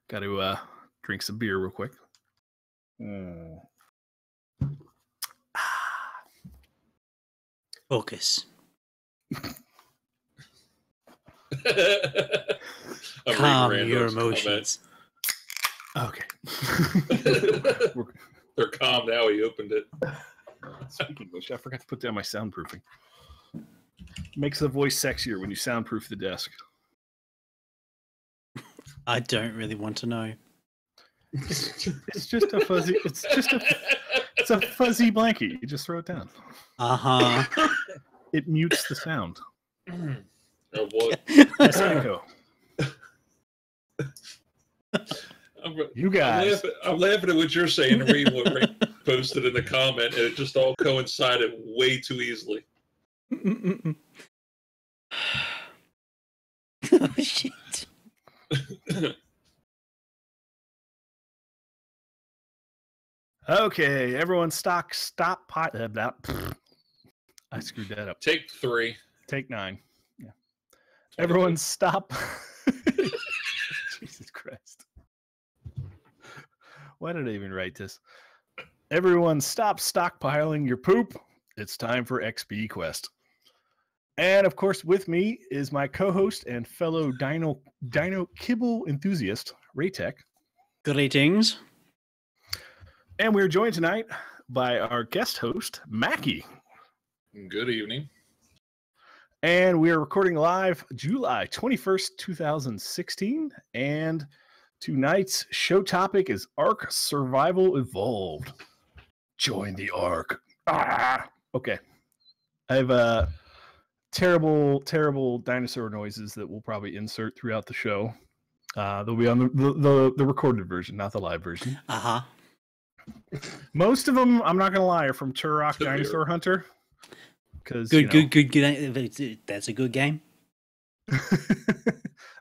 Got to drink some beer real quick. Focus. Calm your emotions. Okay. They're calm now. He opened it. Speaking of which, I forgot to put down my soundproofing. Makes the voice sexier when you soundproof the desk. I don't really want to know. It's just a fuzzy. It's a fuzzy blanket. You just throw it down. It mutes the sound. Oh, what? Yes, echo. You guys. I'm laughing at what you're saying and reading what Ray posted in the comment, and it just all coincided way too easily. Oh, shit. Okay, everyone stop. I screwed that up. Take 3. Take 9. Yeah. Everyone stop. Jesus Christ. Why did I even write this? Everyone stop stockpiling your poop. It's time for XPQuest. And of course, with me is my co-host and fellow Dino Kibble enthusiast, Raetac. Greetings. And we're joined tonight by our guest host, Mackie. Good evening. And we are recording live July 21st, 2016. And tonight's show topic is Ark Survival Evolved. Join the Ark. Okay. I have terrible dinosaur noises that we'll probably insert throughout the show. They'll be on the recorded version, not the live version. Most of them, I'm not gonna lie, are from Turok Dinosaur Hunter. Because good. That's a good game.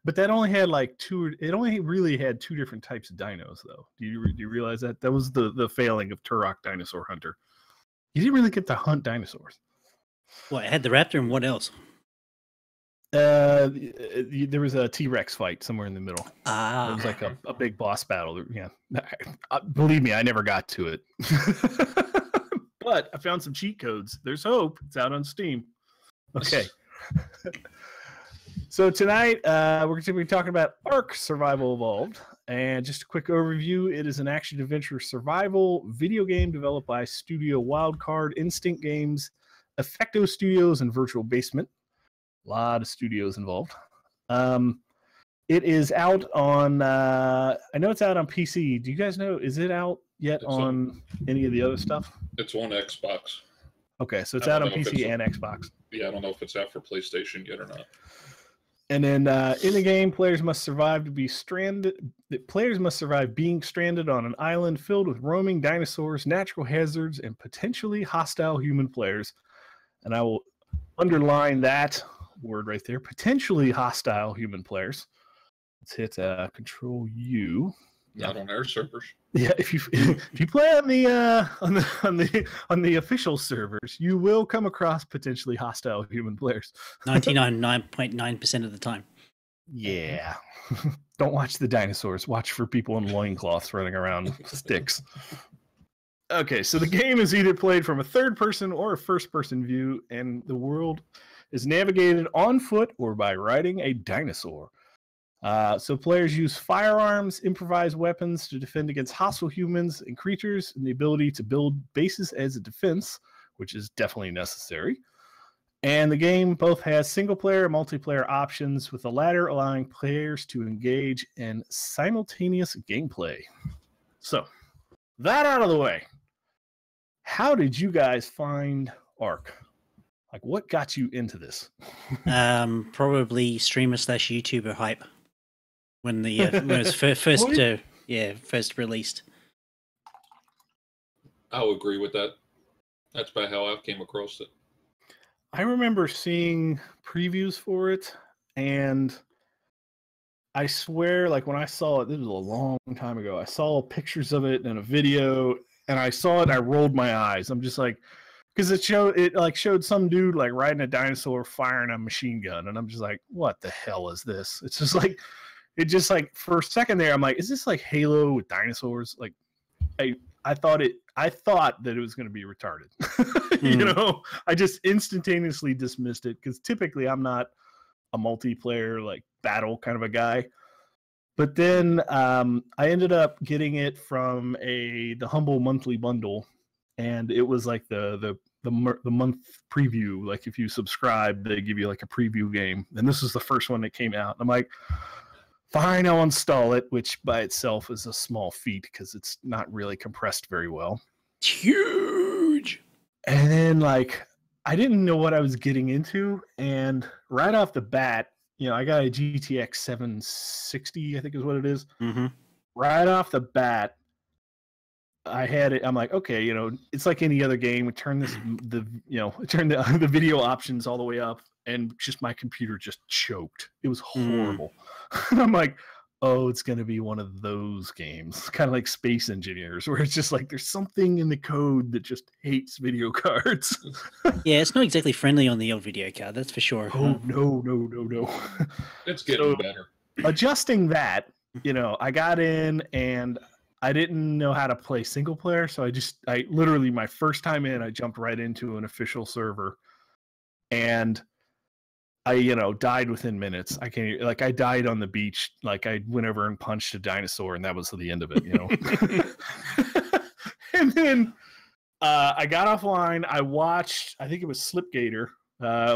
But that only had like 2. It only really had 2 different types of dinos, though. Do you realize that? That was the failing of Turok Dinosaur Hunter. You didn't really get to hunt dinosaurs. Well, it had the raptor, and what else? There was a T-Rex fight somewhere in the middle. It was like a big boss battle. Yeah, believe me, I never got to it. But I found some cheat codes. There's hope. It's out on Steam. Okay. So tonight we're going to be talking about Ark Survival Evolved. And just a quick overview, it is an action-adventure survival video game developed by Studio Wildcard, Instinct Games, Effecto Studios, and Virtual Basement. A lot of studios involved. It is out on, I know it's out on PC. Do you guys know, is it out yet on any of the other stuff? It's on Xbox. Okay, so it's out on PC and Xbox. Yeah, I don't know if it's out for PlayStation yet or not. And then in the game, players must survive being stranded on an island filled with roaming dinosaurs, natural hazards, and potentially hostile human players. And I will underline that word right there, potentially hostile human players. Let's hit Control U. Not on our servers. Yeah, if you play on the official servers, you will come across potentially hostile human players. 99.9% of the time. Yeah. Don't watch the dinosaurs. Watch for people in loincloths running around with sticks. Okay, so the game is either played from a third-person or a first-person view, and the world is navigated on foot or by riding a dinosaur. So players use firearms, improvised weapons to defend against hostile humans and creatures, and the ability to build bases as a defense, which is definitely necessary. And the game both has single-player and multiplayer options, with the latter allowing players to engage in simultaneous gameplay. So, that out of the way, how did you guys find Ark? Like, what got you into this? Probably streamer/YouTuber hype. When it was first released. I'll agree with that. That's about how I came across it. I remember seeing previews for it, and I swear, like when I saw it, this was a long time ago. I saw pictures of it in a video, and I saw it, and I rolled my eyes. I'm just like, because it showed some dude like riding a dinosaur firing a machine gun, and I'm just like, what the hell is this? It's just like, it just like for a second there, I'm like, is this like Halo with dinosaurs? Like, I thought that it was going to be retarded. You know, I just instantaneously dismissed it because typically I'm not a multiplayer like battle kind of a guy. But then I ended up getting it from the humble monthly bundle, and it was like the month preview. Like if you subscribe, they give you like a preview game, and this is the first one that came out. I'm like, fine, I'll install it, which by itself is a small feat because it's not really compressed very well. It's huge. And then like I didn't know what I was getting into, and right off the bat, you know, I got a GTX 760, I think is what it is. Mm-hmm. Right off the bat, I had it. I'm like, okay, you know, it's like any other game. Turn the video options all the way up, and just my computer just choked. It was horrible. I'm like, oh, it's gonna be one of those games, kind of like Space Engineers, where it's just like there's something in the code that just hates video cards. Yeah, it's not exactly friendly on the old video card, that's for sure. Oh no. It's getting better. Adjusting that, you know, I got in and I didn't know how to play single player, so I literally my first time in, I jumped right into an official server, and I, you know, died within minutes. I died on the beach. Like I went over and punched a dinosaur, and that was the end of it, you know. And then I got offline. I watched, I think it was Slipgator.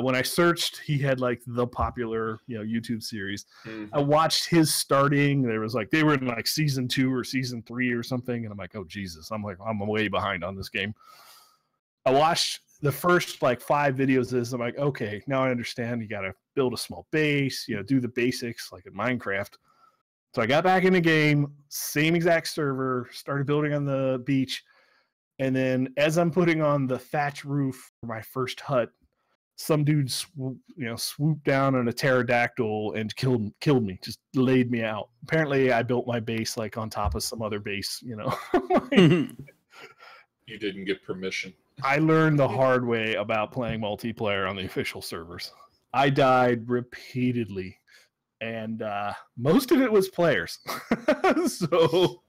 When I searched, he had like the popular, you know, YouTube series. I watched his starting. There was like they were in like season 2 or season 3 or something, and I'm like, oh Jesus! I'm way behind on this game. I watched the first like 5 videos of this. I'm like, okay, now I understand. You got to build a small base, you know, do the basics like in Minecraft. So I got back in the game, same exact server, started building on the beach, and then as I'm putting on the thatch roof for my first hut, some dude swooped down on a pterodactyl and killed me, just laid me out. Apparently I built my base like on top of some other base, you know. You didn't get permission. I learned the hard way about playing multiplayer on the official servers. I died repeatedly, and most of it was players. So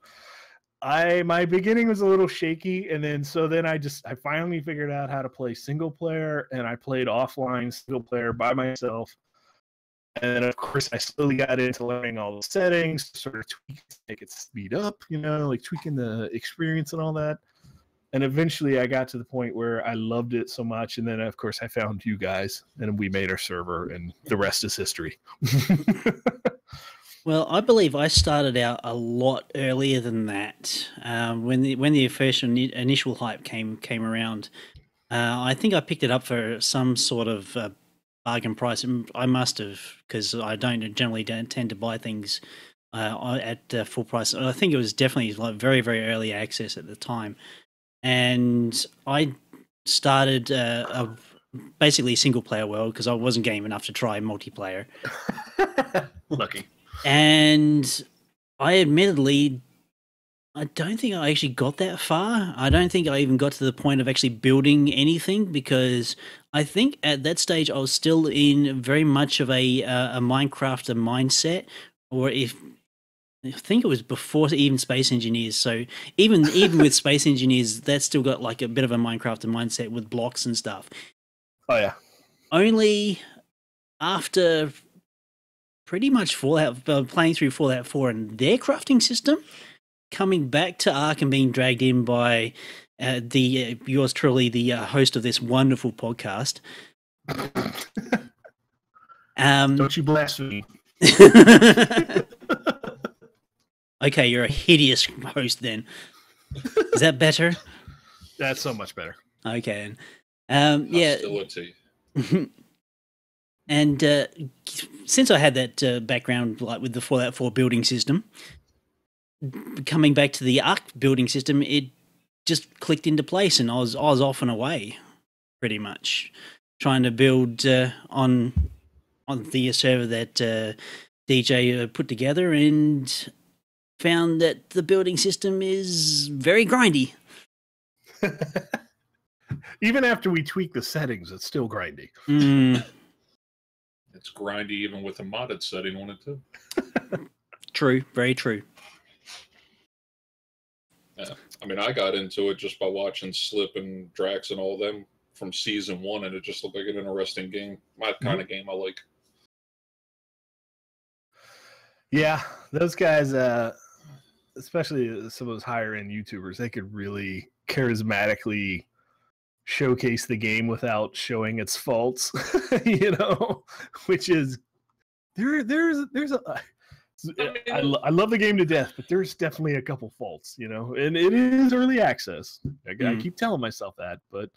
my beginning was a little shaky, and then I finally figured out how to play single player, and I played offline single player by myself. And then of course I slowly got into learning all the settings, sort of tweak, make it speed up, you know, like tweaking the experience and all that. And eventually I got to the point where I loved it so much. And then, of course, I found you guys, and we made our server, and the rest is history. Well, I believe I started out a lot earlier than that. When the first initial hype came around, I think I picked it up for some sort of bargain price. I must have, because I don't generally tend to buy things at full price. I think it was definitely like very, very early access at the time. And I started basically single player world because I wasn't game enough to try multiplayer. Lucky. And I admittedly, I don't think I actually got that far. I don't think I even got to the point of actually building anything, because I think at that stage I was still in very much of a Minecrafter mindset, or I think it was before even Space Engineers. So even with Space Engineers, that's still got like a bit of a Minecraft mindset with blocks and stuff. Oh yeah. Only after pretty much playing through Fallout 4 and their crafting system, coming back to Ark and being dragged in by yours truly, the host of this wonderful podcast. Don't you blaspheme. Okay, you're a hideous host then. Is that better? That's so much better. Okay. Yeah. Hostility. And since I had that background like with the Fallout 4 building system, coming back to the Ark building system, it just clicked into place, and I was off and away, pretty much, trying to build on the server that DJ put together, and found that the building system is very grindy. Even after we tweak the settings, it's still grindy. It's grindy even with a modded setting on it too. True, very true. Yeah. I mean, I got into it just by watching Slip and Drax and all them from season 1, and it just looked like an interesting game. My kind of game I like. Yeah, those guys, especially some of those higher end YouTubers, they could really charismatically showcase the game without showing its faults, you know, which is there's a I love the game to death, but there's definitely a couple faults, you know, and it is early access. I keep telling myself that, but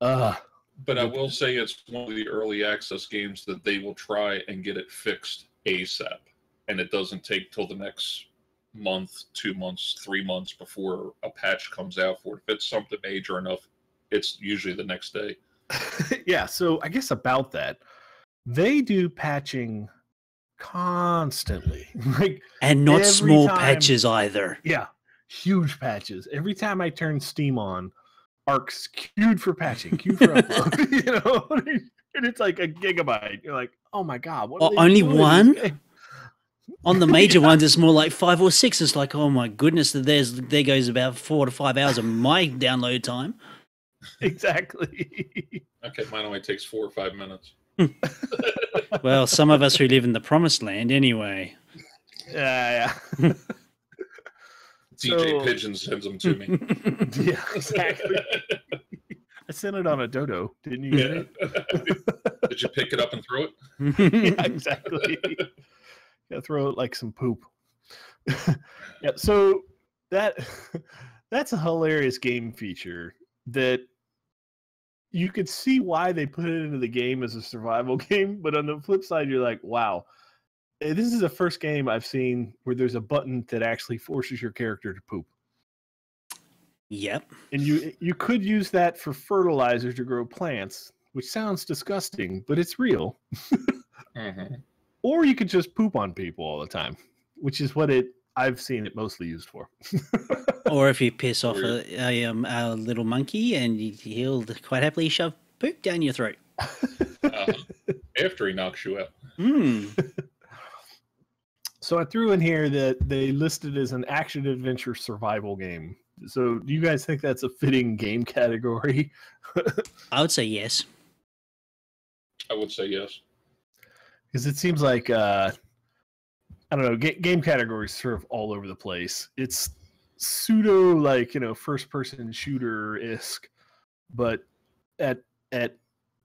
I will say it's one of the early access games that they will try and get it fixed ASAP, and it doesn't take till the next month, 2 months, 3 months before a patch comes out for it. If it's something major enough, it's usually the next day. Yeah, so I guess about that, they do patching constantly, like, and not small patches either. Yeah, huge patches. Every time I turn Steam on, Ark's queued for patching, queued for upload, you know, and it's like a gigabyte. You're like, oh my god, what? Only one? On the major ones, it's more like 5 or 6. It's like, oh my goodness, there goes about 4 to 5 hours of my download time. Exactly. Okay, mine only takes 4 or 5 minutes. Well, some of us who live in the promised land, anyway. Yeah. DJ Pigeon sends them to me. Yeah, exactly. I sent it on a dodo, didn't you? Yeah. Did you pick it up and throw it? Yeah, exactly. Yeah, throw it like some poop. Yeah, so that's a hilarious game feature that you could see why they put it into the game as a survival game, but on the flip side, you're like, wow, this is the first game I've seen where there's a button that actually forces your character to poop. Yep. And you could use that for fertilizer to grow plants, which sounds disgusting, but it's real. Mm-hmm. Or you could just poop on people all the time, which is what I've seen it mostly used for. Or if you piss off a little monkey, and he'll quite happily shove poop down your throat. After he knocks you out. So I threw in here that they listed as an action-adventure survival game. So do you guys think that's a fitting game category? I would say yes. I would say yes. Because it seems like, I don't know, game categories serve all over the place. It's pseudo, like, you know, first-person shooter-esque, but at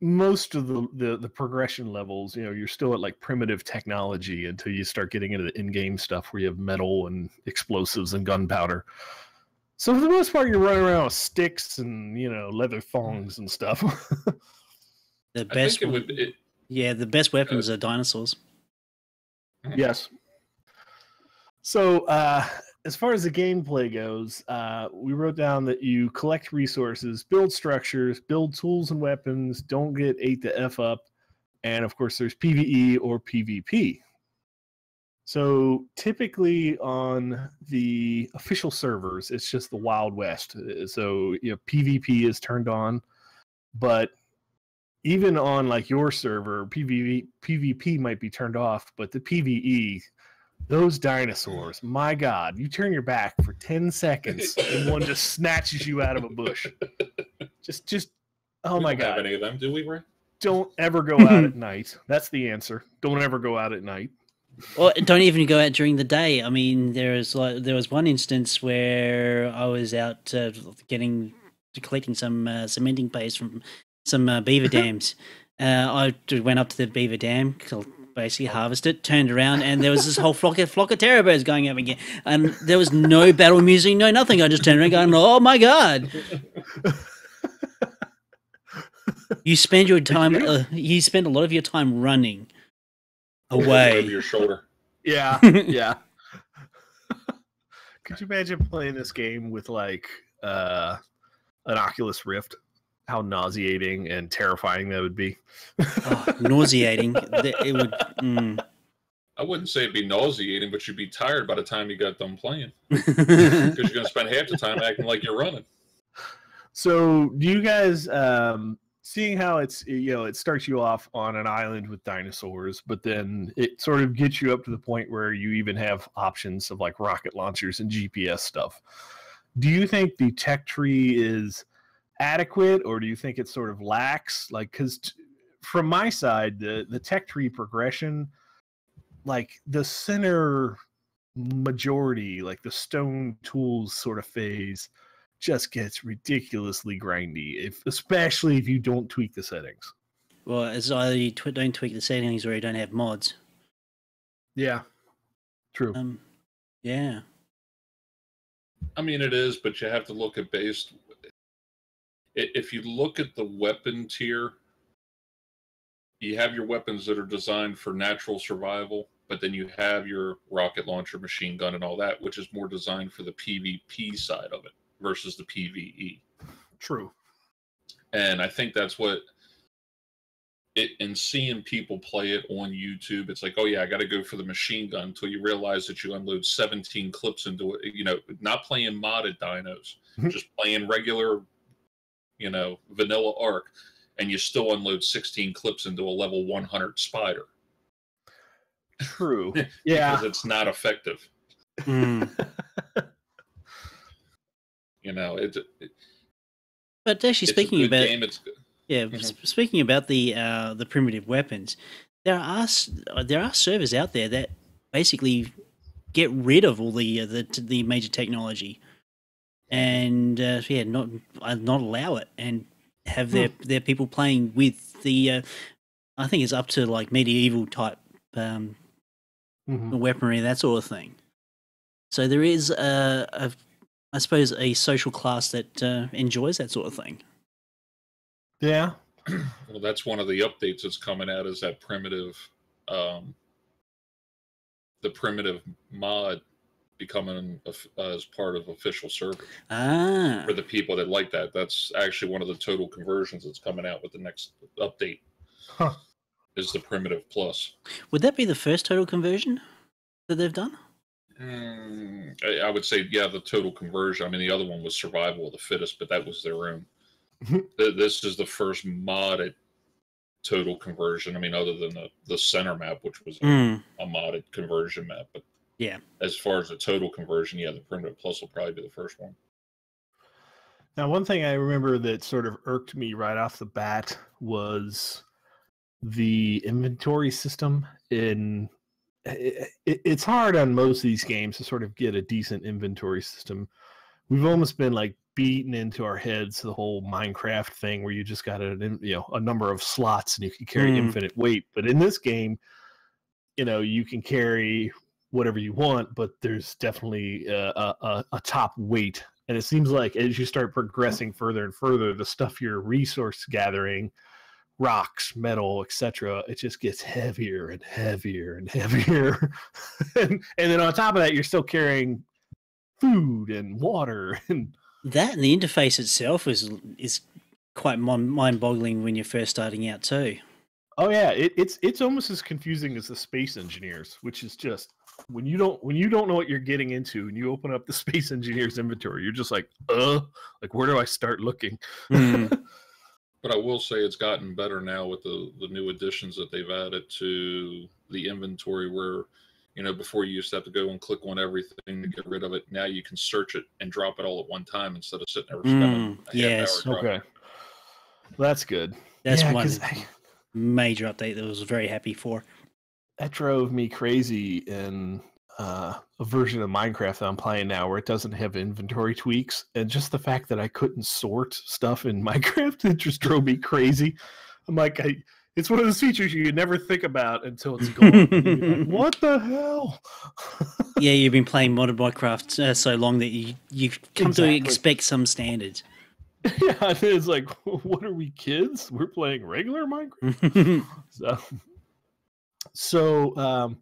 most of the progression levels, you know, you're still at like primitive technology until you start getting into the in-game stuff where you have metal and explosives and gunpowder. So for the most part, you're running around with sticks and, you know, leather thongs and stuff. The best weapons are dinosaurs. Yes. So as far as the gameplay goes, we wrote down that you collect resources, build structures, build tools and weapons, don't get ate the F up, and of course there's PvE or PvP. So typically on the official servers, it's just the Wild West. So, you know, PvP is turned on, but even on like your server, PvP might be turned off, but the PvE, those dinosaurs, my God, you turn your back for 10 seconds and one just snatches you out of a bush. Just oh my God. We don't have any of them, do we, Ray? Don't ever go out at night. That's the answer. Don't ever go out at night. Well, don't even go out during the day. I mean, there was one instance where I was out collecting some cementing paste from some beaver dams. I went up to the beaver dam, basically harvested, turned around, and there was this whole flock of terrorbirds going up again. And there was no battle music, no nothing. I just turned around going, oh my God. You spend your time, you spend a lot of your time running away. Over your shoulder. Yeah, yeah. Could you imagine playing this game with like an Oculus Rift? How nauseating and terrifying that would be. Oh, nauseating. It would. I wouldn't say it'd be nauseating, but you'd be tired by the time you got done playing. Because you're going to spend half the time acting like you're running. So do you guys seeing how it's, it starts you off on an island with dinosaurs, but then it sort of gets you up to the point where you even have options of like rocket launchers and GPS stuff. Do you think the tech tree is adequate, or do you think it sort of lacks? Like, because from my side, the tech tree progression, like the center majority, like the stone tools sort of phase, just gets ridiculously grindy, especially if you don't tweak the settings. Well, it's either you don't tweak the settings or you don't have mods. Yeah, true. Yeah. I mean, it is, but you have to look at based. If you look at the weapon tier, you have your weapons that are designed for natural survival, but then you have your rocket launcher, machine gun, and all that, which is more designed for the PvP side of it versus the PvE. True. And I think that's what in seeing people play it on YouTube, it's like, oh yeah, I got to go for the machine gun, until you realize that you unload 17 clips into it. Not playing modded dinos, just playing regular, vanilla Ark, and you still unload 16 clips into a level 100 spider. True. Yeah. Because it's not effective. But actually, speaking about game, it's good. Yeah, speaking about the primitive weapons, there are servers out there that basically get rid of all the major technology, and not allow it, and have their people playing with the I think it's up to like medieval type weaponry, that sort of thing. So there is I suppose a social class that enjoys that sort of thing. Yeah. Well, that's one of the updates that's coming out, is that primitive, the primitive mod becoming as part of official servers. For the people that like that. That's actually one of the total conversions that's coming out with the next update. Is the primitive plus. Would that be the first total conversion that they've done? I would say, yeah, the total conversion. I mean, the other one was survival of the fittest, but that was their own. This is the first modded total conversion. I mean, other than the center map, which was a modded conversion map. But yeah, as far as the total conversion, yeah, the primitive plus will probably be the first one. Now, one thing I remember that sort of irked me right off the bat was the inventory system. It's hard on most of these games to sort of get a decent inventory system. We've almost been like beaten into our heads the whole Minecraft thing, where you just got a number of slots and you can carry infinite weight. But in this game, you can carry whatever you want, but there's definitely a top weight. And it seems like as you start progressing further and further, the stuff you're resource gathering, rocks, metal, etc., it just gets heavier and heavier and heavier. and then on top of that, you're still carrying food and water, and the interface itself is quite mind-boggling when you're first starting out too. Oh yeah, it's almost as confusing as the Space Engineers, which is just when you don't know what you're getting into and you open up the Space Engineers inventory, you're just like where do I start looking? But I will say it's gotten better now with the new additions that they've added to the inventory, where before you used to have to go and click on everything to get rid of it. Now you can search it and drop it all at one time instead of sitting there spending a half hour. Okay, that's good. That's one major update that I was very happy for. That drove me crazy in a version of Minecraft that I'm playing now, where it doesn't have inventory tweaks, and just the fact that I couldn't sort stuff in Minecraft, it just drove me crazy. I'm like, it's one of those features you never think about until it's gone. Like, what the hell? Yeah, you've been playing modded Minecraft so long that you come to expect some standards. Yeah, it's like, what are we, kids? We're playing regular Minecraft? So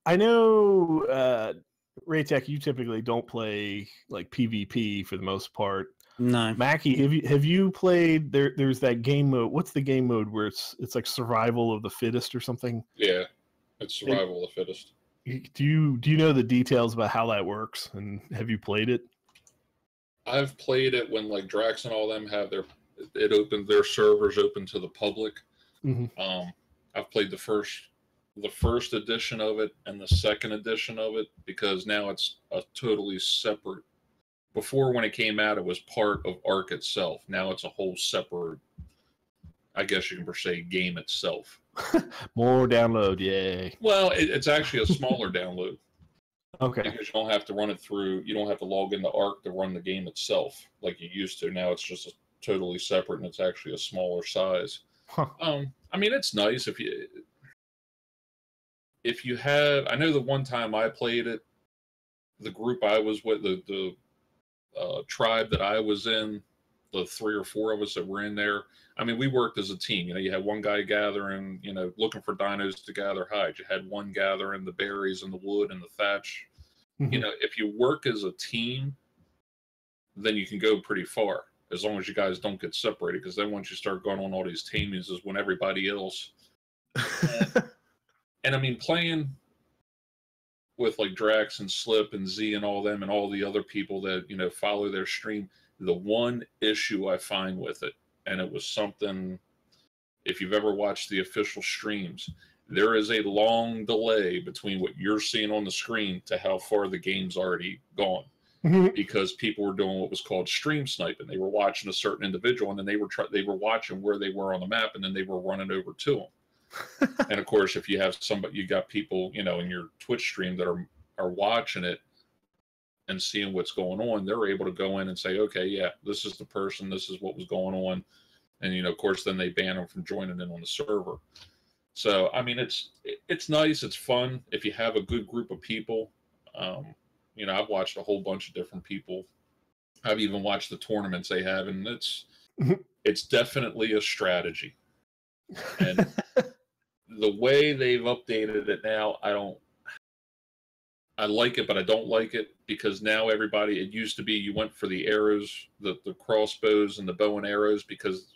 I know, Raetac, you typically don't play like PvP for the most part. No. Mackie, have you played there's that game mode? What's the game mode where it's like survival of the fittest or something? Yeah, it's survival of the fittest. Do you know the details about how that works, and have you played it? I've played it when like Drax and all them have their it opened their servers open to the public. Mm-hmm. I've played the first edition of it and the second edition of it, because now it's a totally separate. Before, when it came out, it was part of Ark itself. Now it's a whole separate, I guess you can per se, game itself. More download, yay. Well, it's actually a smaller download. Okay. Because you don't have to run it through, you don't have to log into Ark to run the game itself like you used to. Now it's just totally separate, and it's actually a smaller size. Huh. I mean, it's nice if you have. I know the one time I played it, the group I was with, the tribe that I was in, the 3 or 4 of us that were in there. I mean, we worked as a team. You know, you had one guy gathering, you know, looking for dinos to gather hides. You had one gathering the berries and the wood and the thatch. Mm-hmm. You know, if you work as a team, then you can go pretty far, as long as you guys don't get separated. Because then once you start going on all these tamings is when everybody else. And I mean, playing with like Drax and Slip and Z and all them and all the other people that, you know, follow their stream, the one issue I find with it, and it was something, if you've ever watched the official streams, there is a long delay between what you're seeing on the screen to how far the game's already gone. Because people were doing what was called stream sniping. They were watching a certain individual, and then they were watching where they were on the map, and then they were running over to them. And of course, if you have somebody, you got people, you know, in your Twitch stream that are watching it and seeing what's going on, they're able to go in and say, okay, yeah, this is the person, this is what was going on. And, you know, of course, then they ban them from joining in on the server. So, I mean, it's nice. It's fun if you have a good group of people. You know, I've watched a whole bunch of different people. I've even watched the tournaments they have, and it's definitely a strategy. And the way they've updated it now, I like it, but I don't like it, because now everybody, it used to be you went for the arrows, the crossbows and the bow and arrows, because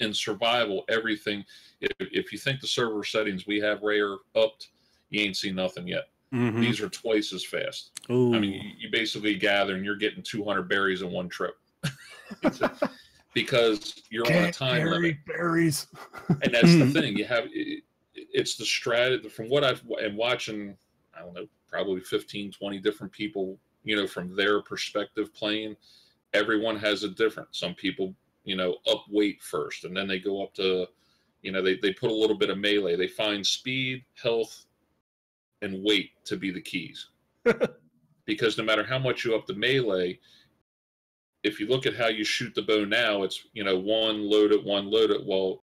in survival, everything, if you think the server settings we have, Ray, are upped, you ain't seen nothing yet. Mm-hmm. These are twice as fast. Ooh. I mean, you basically gather and you're getting 200 berries in one trip. Because you're on a time limit. Berries. And that's the thing. You have, it's the strategy. From what I've and watching, I don't know, probably 15, 20 different people, you know, from their perspective playing, everyone has a different. Some people, you know, up weight first, and then they go up to, you know, they put a little bit of melee. They find speed, health, and weight to be the keys. Because no matter how much you up the melee, if you look at how you shoot the bow now, it's, you know, one load it. Well,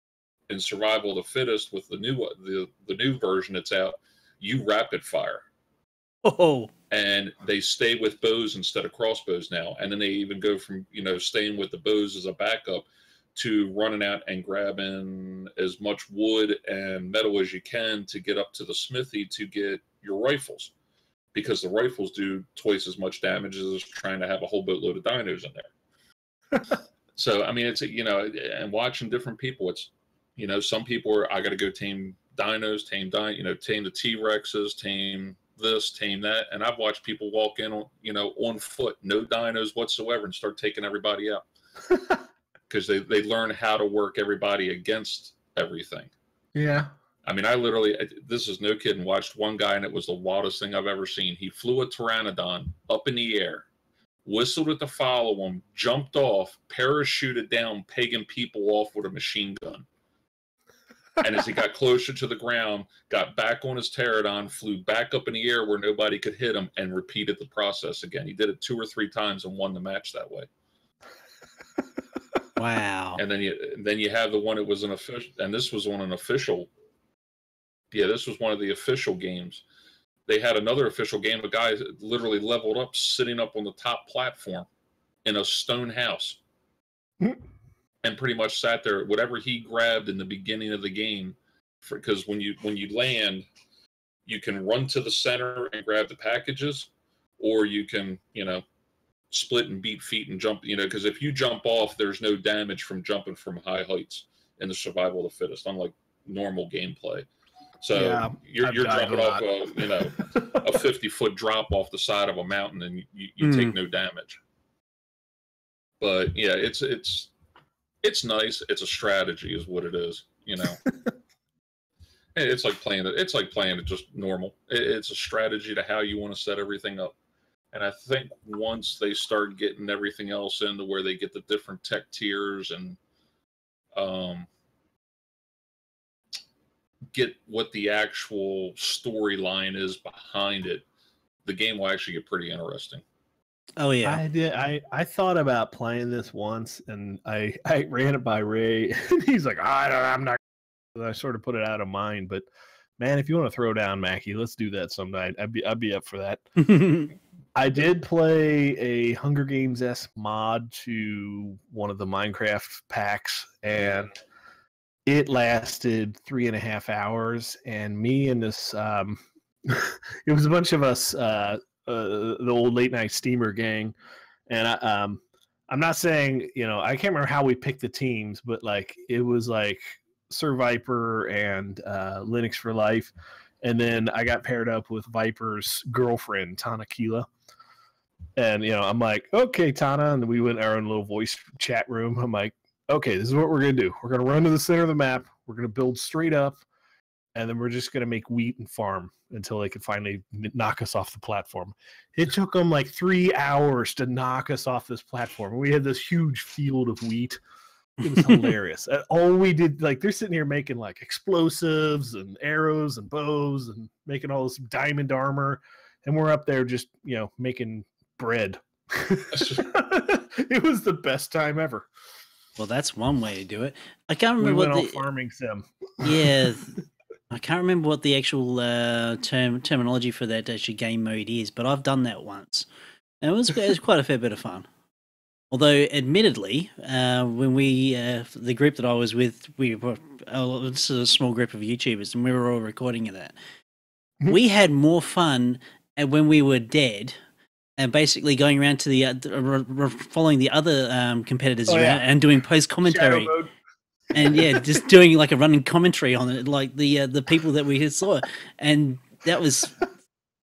in Survival of the Fittest, with the new version that's out, you rapid fire. Oh. And they stay with bows instead of crossbows now. And then they even go from, you know, staying with the bows as a backup to running out and grabbing as much wood and metal as you can to get up to the smithy to get your rifles. Because the rifles do twice as much damage as trying to have a whole boatload of dinos in there. So, I mean, it's, you know, and watching different people, it's, you know, some people are, I got to go tame dinos, tame the T-Rexes, tame this, tame that. And I've watched people walk in on, you know, on foot, no dinos whatsoever, and start taking everybody out. Because they learn how to work everybody against everything. Yeah. I mean, I literally, this is no kidding, watched one guy, and it was the wildest thing I've ever seen. He flew a pteranodon up in the air, whistled it to follow him, jumped off, parachuted down, pegging people off with a machine gun. And as he got closer to the ground, got back on his pterodon, flew back up in the air where nobody could hit him, and repeated the process again. He did it 2 or 3 times and won the match that way. Wow. And then you have the one, it was an official, and this was on an official. Yeah, this was one of the official games. They had another official game. A guy literally leveled up, sitting up on the top platform in a stone house, and pretty much sat there. Whatever he grabbed in the beginning of the game, because when you land, you can run to the center and grab the packages, or you can, you know, split and beat feet and jump. You know, because if you jump off, there's no damage from jumping from high heights in the Survival of the Fittest, unlike normal gameplay. So yeah, you're jumping off a 50-foot drop off the side of a mountain, and you take no damage. But yeah, it's It's nice. It's a strategy, is what it is. You know, it's like playing it. It's like playing it just normal. It's a strategy to how you want to set everything up. And I think once they start getting everything else into where they get the different tech tiers and get what the actual storyline is behind it, the game will actually get pretty interesting. Oh yeah, I did. I thought about playing this once, and I ran it by Ray, and he's like, I'm not. I sort of put it out of mind, but man, if you want to throw down Mackie, let's do that sometime. I'd be up for that. I did play a Hunger Games-esque mod to one of the Minecraft packs, and it lasted 3.5 hours. And me and this, it was a bunch of us, the old late night steamer gang, and I'm not saying, you know, I can't remember how we picked the teams, but like it was like Sir Viper and Linux for Life, and then I got paired up with Viper's girlfriend Tana Keela. And, you know, I'm like, okay, Tana. And we went in our own little voice chat room. I'm like, okay, this is what we're going to do. We're going to run to the center of the map. We're going to build straight up. And then we're just going to make wheat and farm until they could finally knock us off the platform. It took them like 3 hours to knock us off this platform. And we had this huge field of wheat. It was hilarious. All we did, like, they're sitting here making like explosives and arrows and bows and making all this diamond armor. And we're up there just, you know, making bread. It was the best time ever. well, that's one way to do it. I can't remember We what went the all farming sim. yeah, I can't remember what the actual terminology for that actually game mode is, but I've done that once, and it was quite a fair bit of fun. Although, admittedly, when we the group that I was with, we were this is a small group of YouTubers, and we were all recording of that. We had more fun when we were dead. And basically going around to the following the other competitors around and doing post commentary, and yeah, just doing like a running commentary on it, like the people that we saw, and that was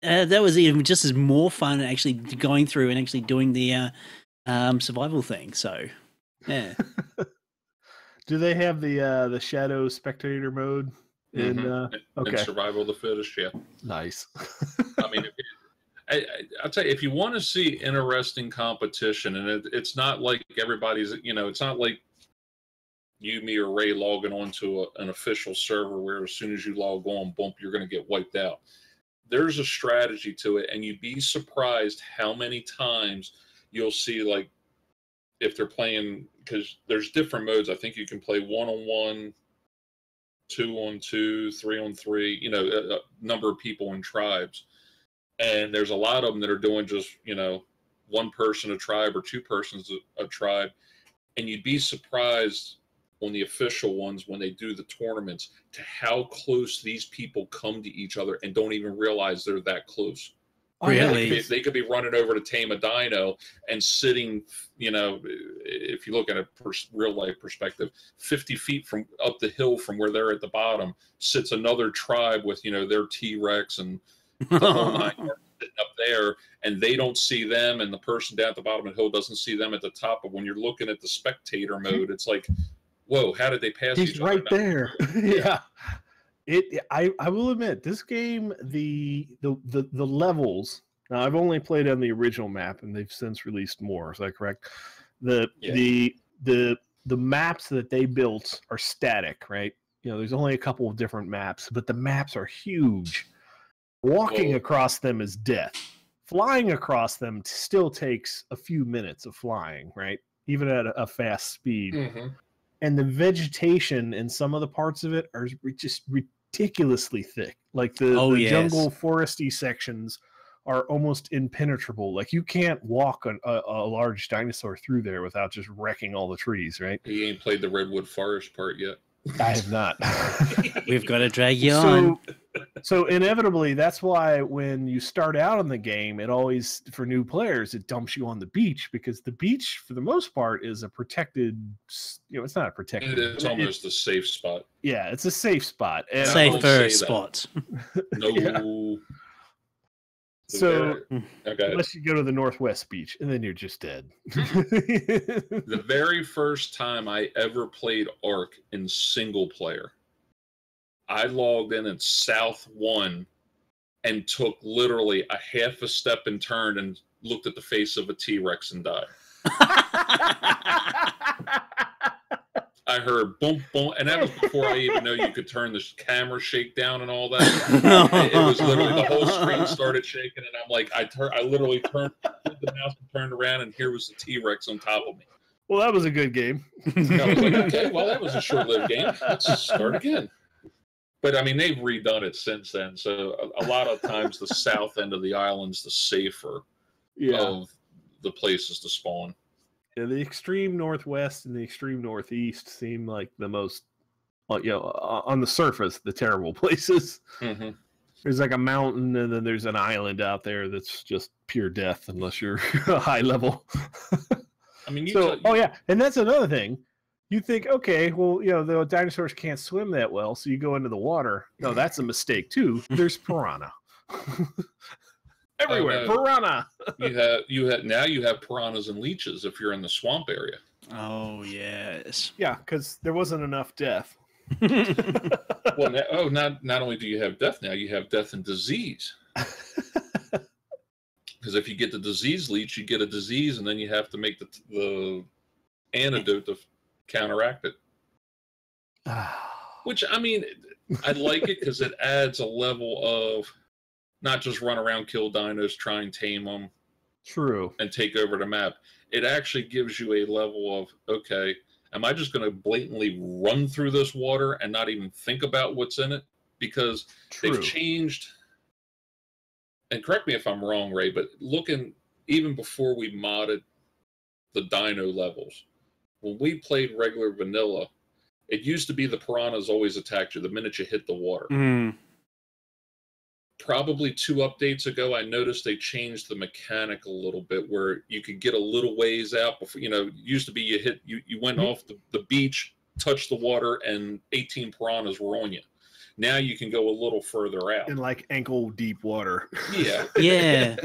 even just as more fun actually going through and actually doing the survival thing. So yeah. Do they have the shadow spectator mode in in Survival of the Fittest? Yeah, nice. I mean. I'll tell you, if you want to see interesting competition, and it's not like everybody's, you know, it's not like you, me, or Ray logging onto an official server where as soon as you log on, bump, you're going to get wiped out. There's a strategy to it, and you'd be surprised how many times you'll see, like, if they're playing, because there's different modes. I think you can play 1-on-1, 2-on-2, 3-on-3, you know, a number of people in tribes. And there's a lot of them that are doing just, you know, one person a tribe or two persons a tribe. And you'd be surprised on the official ones when they do the tournaments to how close these people come to each other and don't even realize they're that close. Really? They could be running over to tame a dino and sitting, you know, if you look at a real life perspective, 50 feet from up the hill from where they're at the bottom sits another tribe with, you know, their T-Rex and the whole nine yards sitting up there, and they don't see them, and the person down at the bottom of the hill doesn't see them at the top. But when you're looking at the spectator mode, it's like, whoa, how did they pass He's each right other? there. Yeah. I will admit, this game, the levels. Now, I've only played on the original map, and they've since released more. Is that correct? The maps that they built are static, right? You know, there's only a couple of different maps, but the maps are huge. Walking across them is death. Flying across them still takes a few minutes of flying, right? Even at a fast speed. Mm-hmm. And the vegetation in some of the parts of it are just ridiculously thick. Like the jungle foresty sections are almost impenetrable. Like you can't walk a large dinosaur through there without just wrecking all the trees, right? He ain't played the redwood forest part yet. I have not. We've got to drag you on. So inevitably, that's why when you start out in the game, it always, for new players, it dumps you on the beach, because the beach, for the most part, is a protected, you know, it's not a protected. It's almost a safe spot. Yeah, it's a safe spot. And Safer spot. No. Yeah. So Okay. unless you go to the Northwest Beach, and then you're just dead. The very first time I ever played Ark in single player, I logged in at South 1 and took literally a half a step and turned and looked at the face of a T-Rex and died. I heard boom, boom, and that was before I even know you could turn the camera shake down and all that. It was literally the whole screen started shaking, and I'm like, I literally turned the mouse and turned around, and here was the T-Rex on top of me. Well, that was a good game. And I was like, okay, well, that was a short-lived game. Let's start again. But I mean, they've redone it since then. So a lot of times, the south end of the island's the safer of the places to spawn. Yeah, the extreme northwest and the extreme northeast seem like the most, on the surface, the terrible places. Mm-hmm. There's like a mountain, and then there's an island out there that's just pure death unless you're a high level. I mean, and that's another thing. You think, okay, well, the dinosaurs can't swim that well, so you go into the water. No, that's a mistake too. There's piranha. Everywhere, piranha. You have piranhas and leeches if you're in the swamp area. Oh yes. Yeah, because there wasn't enough death. Well, not only do you have death now, you have death and disease. Because if you get the disease leech, you get a disease, and then you have to make the antidote to counteract it. Which, I mean, I like it because it adds a level of not just run around, kill dinos, try and tame them. True. And take over the map. It actually gives you a level of, okay, am I just going to blatantly run through this water and not even think about what's in it? Because they've changed, and correct me if I'm wrong, Ray, but looking even before we modded the dino levels, when we played regular vanilla, it used to be the piranhas always attacked you the minute you hit the water. Probably 2 updates ago, I noticed they changed the mechanic a little bit where you could get a little ways out before, it used to be you went off the beach, touched the water, and 18 piranhas were on you. Now you can go a little further out. In like ankle deep water. Yeah. Yeah.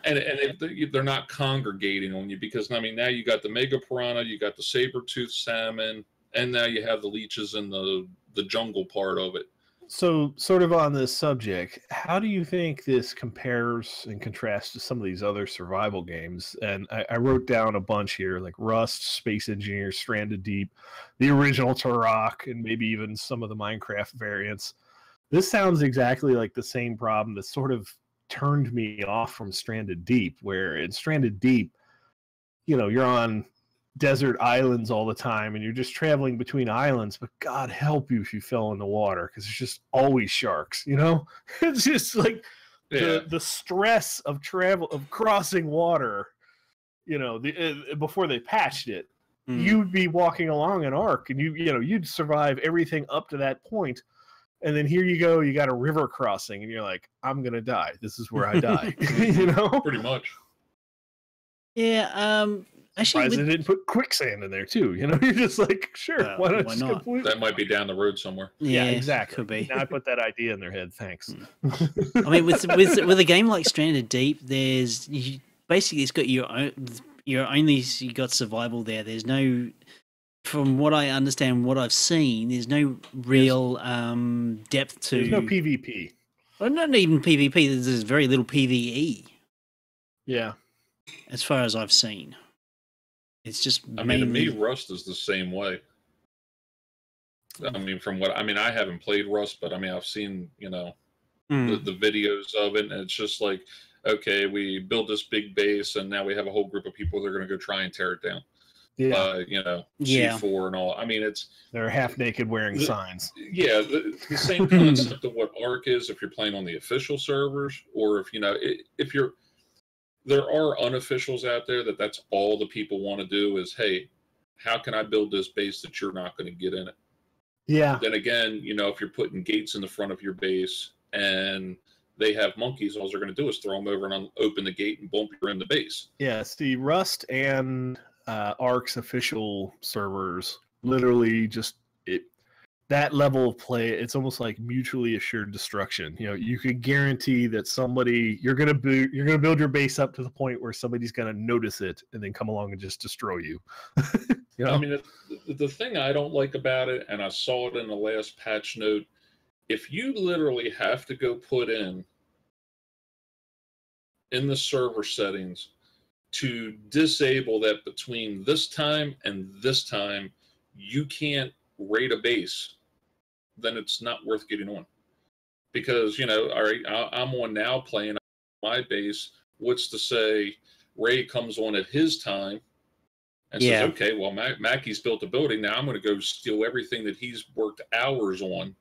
And they're not congregating on you because, I mean, now you got the mega piranha, you got the saber-toothed salmon, and now you have the leeches in the jungle part of it. So, sort of on this subject, how do you think this compares and contrasts to some of these other survival games? And I wrote down a bunch here, like Rust, Space Engineer, Stranded Deep, the original Turok, and maybe even some of the Minecraft variants. This sounds exactly like the same problem that sort of turned me off from Stranded Deep, where in Stranded Deep, you're on desert islands all the time and you're just traveling between islands, but God help you if you fell in the water because there's just always sharks. It's just like the stress of crossing water. Before they patched it, you'd be walking along an arc and you'd survive everything up to that point, and then here you go, you got a river crossing and you're like, I'm gonna die, this is where I die. Pretty much. Actually, they didn't put quicksand in there too. You're just like, sure, why not? That might be down the road somewhere. Yeah, exactly. Could be. Now I put that idea in their head. Thanks. I mean, with a game like Stranded Deep, basically it's got you got survival there. There's no, from what I understand, what I've seen, there's no real depth to. There's no PvP. Well, not even PvP. There's very little PvE. Yeah. As far as I've seen. It's just. I mean, to me, Rust is the same way. I mean, I haven't played Rust, but I mean, I've seen, the videos of it, and it's just like, okay, we build this big base, and now we have a whole group of people that are going to go try and tear it down. Yeah. C4 and all. I mean, they're half naked wearing signs. Yeah, the same concept of what Ark is if you're playing on the official servers, or if you're. There are unofficials out there that's all the people want to do is, hey, how can I build this base that you're not going to get in it? Yeah. Then again, if you're putting gates in the front of your base and they have monkeys, all they're going to do is throw them over and open the gate and boom, you're in the base. Yeah, the Rust and Ark's official servers literally just that level of play, it's almost like mutually assured destruction. You know, you could guarantee that you're gonna build your base up to the point where somebody's gonna notice it and then come along and just destroy you. You know? I mean, the thing I don't like about it, and I saw it in the last patch note, if you literally have to go put in the server settings to disable that between this time and this time, you can't raid a base, then it's not worth getting on. Because, you know, all right, I'm on now playing my base. What's to say Ray comes on at his time and says, okay, well, Mackie's built a building. Now I'm going to go steal everything that he's worked hours on.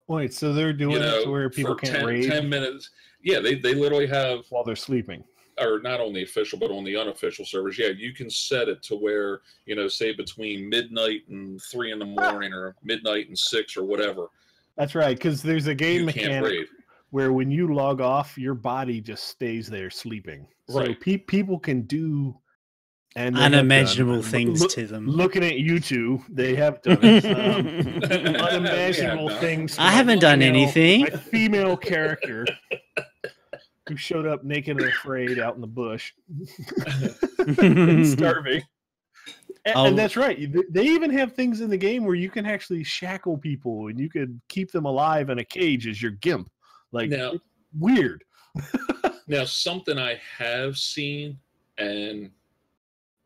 Wait, so they're doing it to where people can't raid? 10 minutes. Yeah, they literally have... While they're sleeping. Or not on the official, but on the unofficial servers. Yeah, you can set it to where, you know, say between midnight and 3 in the morning or midnight and 6 or whatever. That's right, because there's a game mechanic where when you log off, your body just stays there sleeping. So people can do unimaginable things to them. Looking at you two, they have done it. Unimaginable things. I haven't done anything. My female character who showed up naked and afraid out in the bush, starving. And that's right. They even have things in the game where you can actually shackle people and you could keep them alive in a cage as your gimp. Like, now, weird. Now, something I have seen, and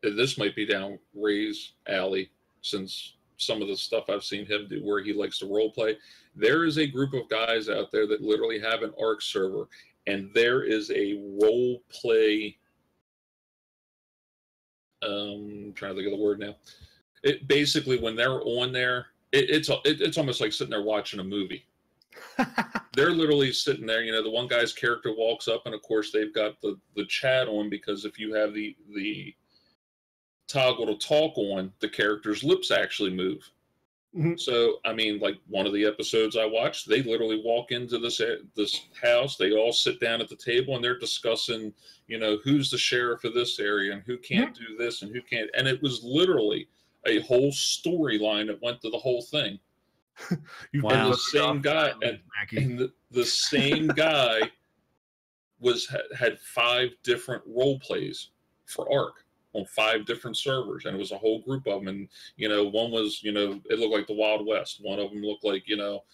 this might be down Ray's alley, since some of the stuff I've seen him do where he likes to role play. There is a group of guys out there that literally have an ARC server, and there is a role play. Trying to think of the word now. It basically, when they're on there, it's almost like sitting there watching a movie. They're literally sitting there. You know, the one guy's character walks up, and of course they've got the chat on, because if you have the toggle to talk on, the character's lips actually move. Mm-hmm. So, I mean, like one of the episodes I watched, they literally walk into this house, they all sit down at the table, and they're discussing, you know, who's the sheriff of this area and who can't do this and who can't. And it was literally a whole storyline that went to the whole thing. Wow. And the same guy, and the same guy had 5 different role plays for ARC on 5 different servers, and it was a whole group of them. And, you know, one was, you know, it looked like the Wild West. One of them looked like, you know,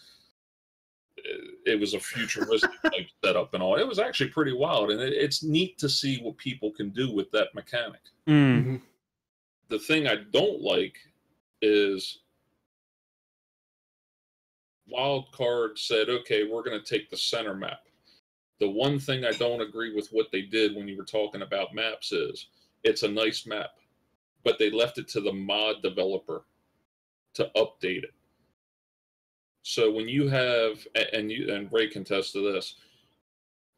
it was a futuristic type setup and all. It was actually pretty wild, and it's neat to see what people can do with that mechanic. Mm-hmm. The thing I don't like is Wildcard said, okay, we're going to take the center map. The one thing I don't agree with what they did when you were talking about maps is, it's a nice map, but they left it to the mod developer to update it. So when you have, and Ray can attest to this,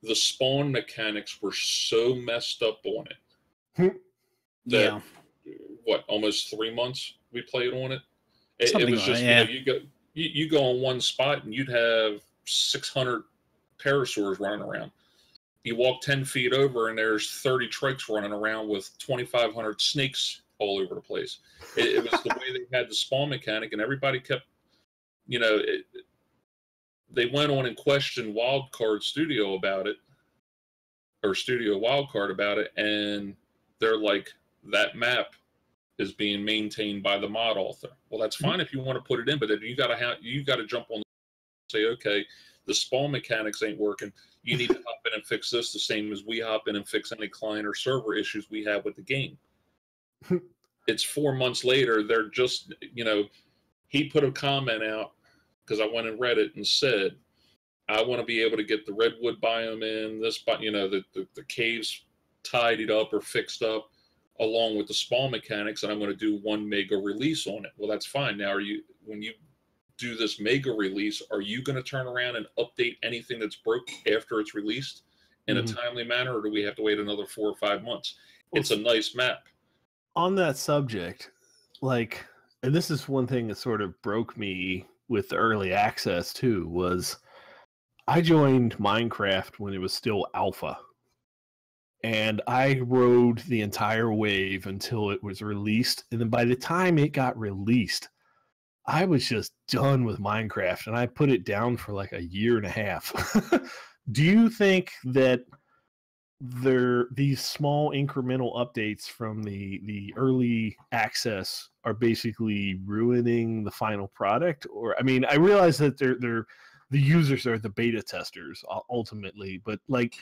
the spawn mechanics were so messed up on it that, what, almost 3 months we played on it? It was just, you know, you go on one spot and you'd have 600 parasaurs running around. You walk 10 feet over and there's 30 trikes running around with 2,500 snakes all over the place. It was the way they had the spawn mechanic, and everybody kept, you know, they went on and questioned Wildcard Studio about it, or Studio Wildcard about it, and they're like, that map is being maintained by the mod author. Well, that's fine if you want to put it in, but then you got to jump on and say, okay, the spawn mechanics ain't working. You need to hop in and fix this the same as we hop in and fix any client or server issues we have with the game. It's 4 months later. They're just, you know, he put a comment out, because I went and read it, and said, I want to be able to get the redwood biome in, this, you know, the caves tidied up or fixed up, along with the spawn mechanics, and I'm going to do 1 mega release on it. Well, that's fine. Now, when you do this mega release, are you going to turn around and update anything that's broke after it's released in a timely manner, or do we have to wait another 4 or 5 months? It's a nice map. On that subject, like, and this is one thing that sort of broke me with the early access too, was I joined Minecraft when it was still alpha, and I rode the entire wave until it was released. And then by the time it got released, I was just done with Minecraft, and I put it down for like a year and a half. Do you think that these small incremental updates from the early access are basically ruining the final product? Or, I mean, I realize that they're the users are the beta testers ultimately, but like,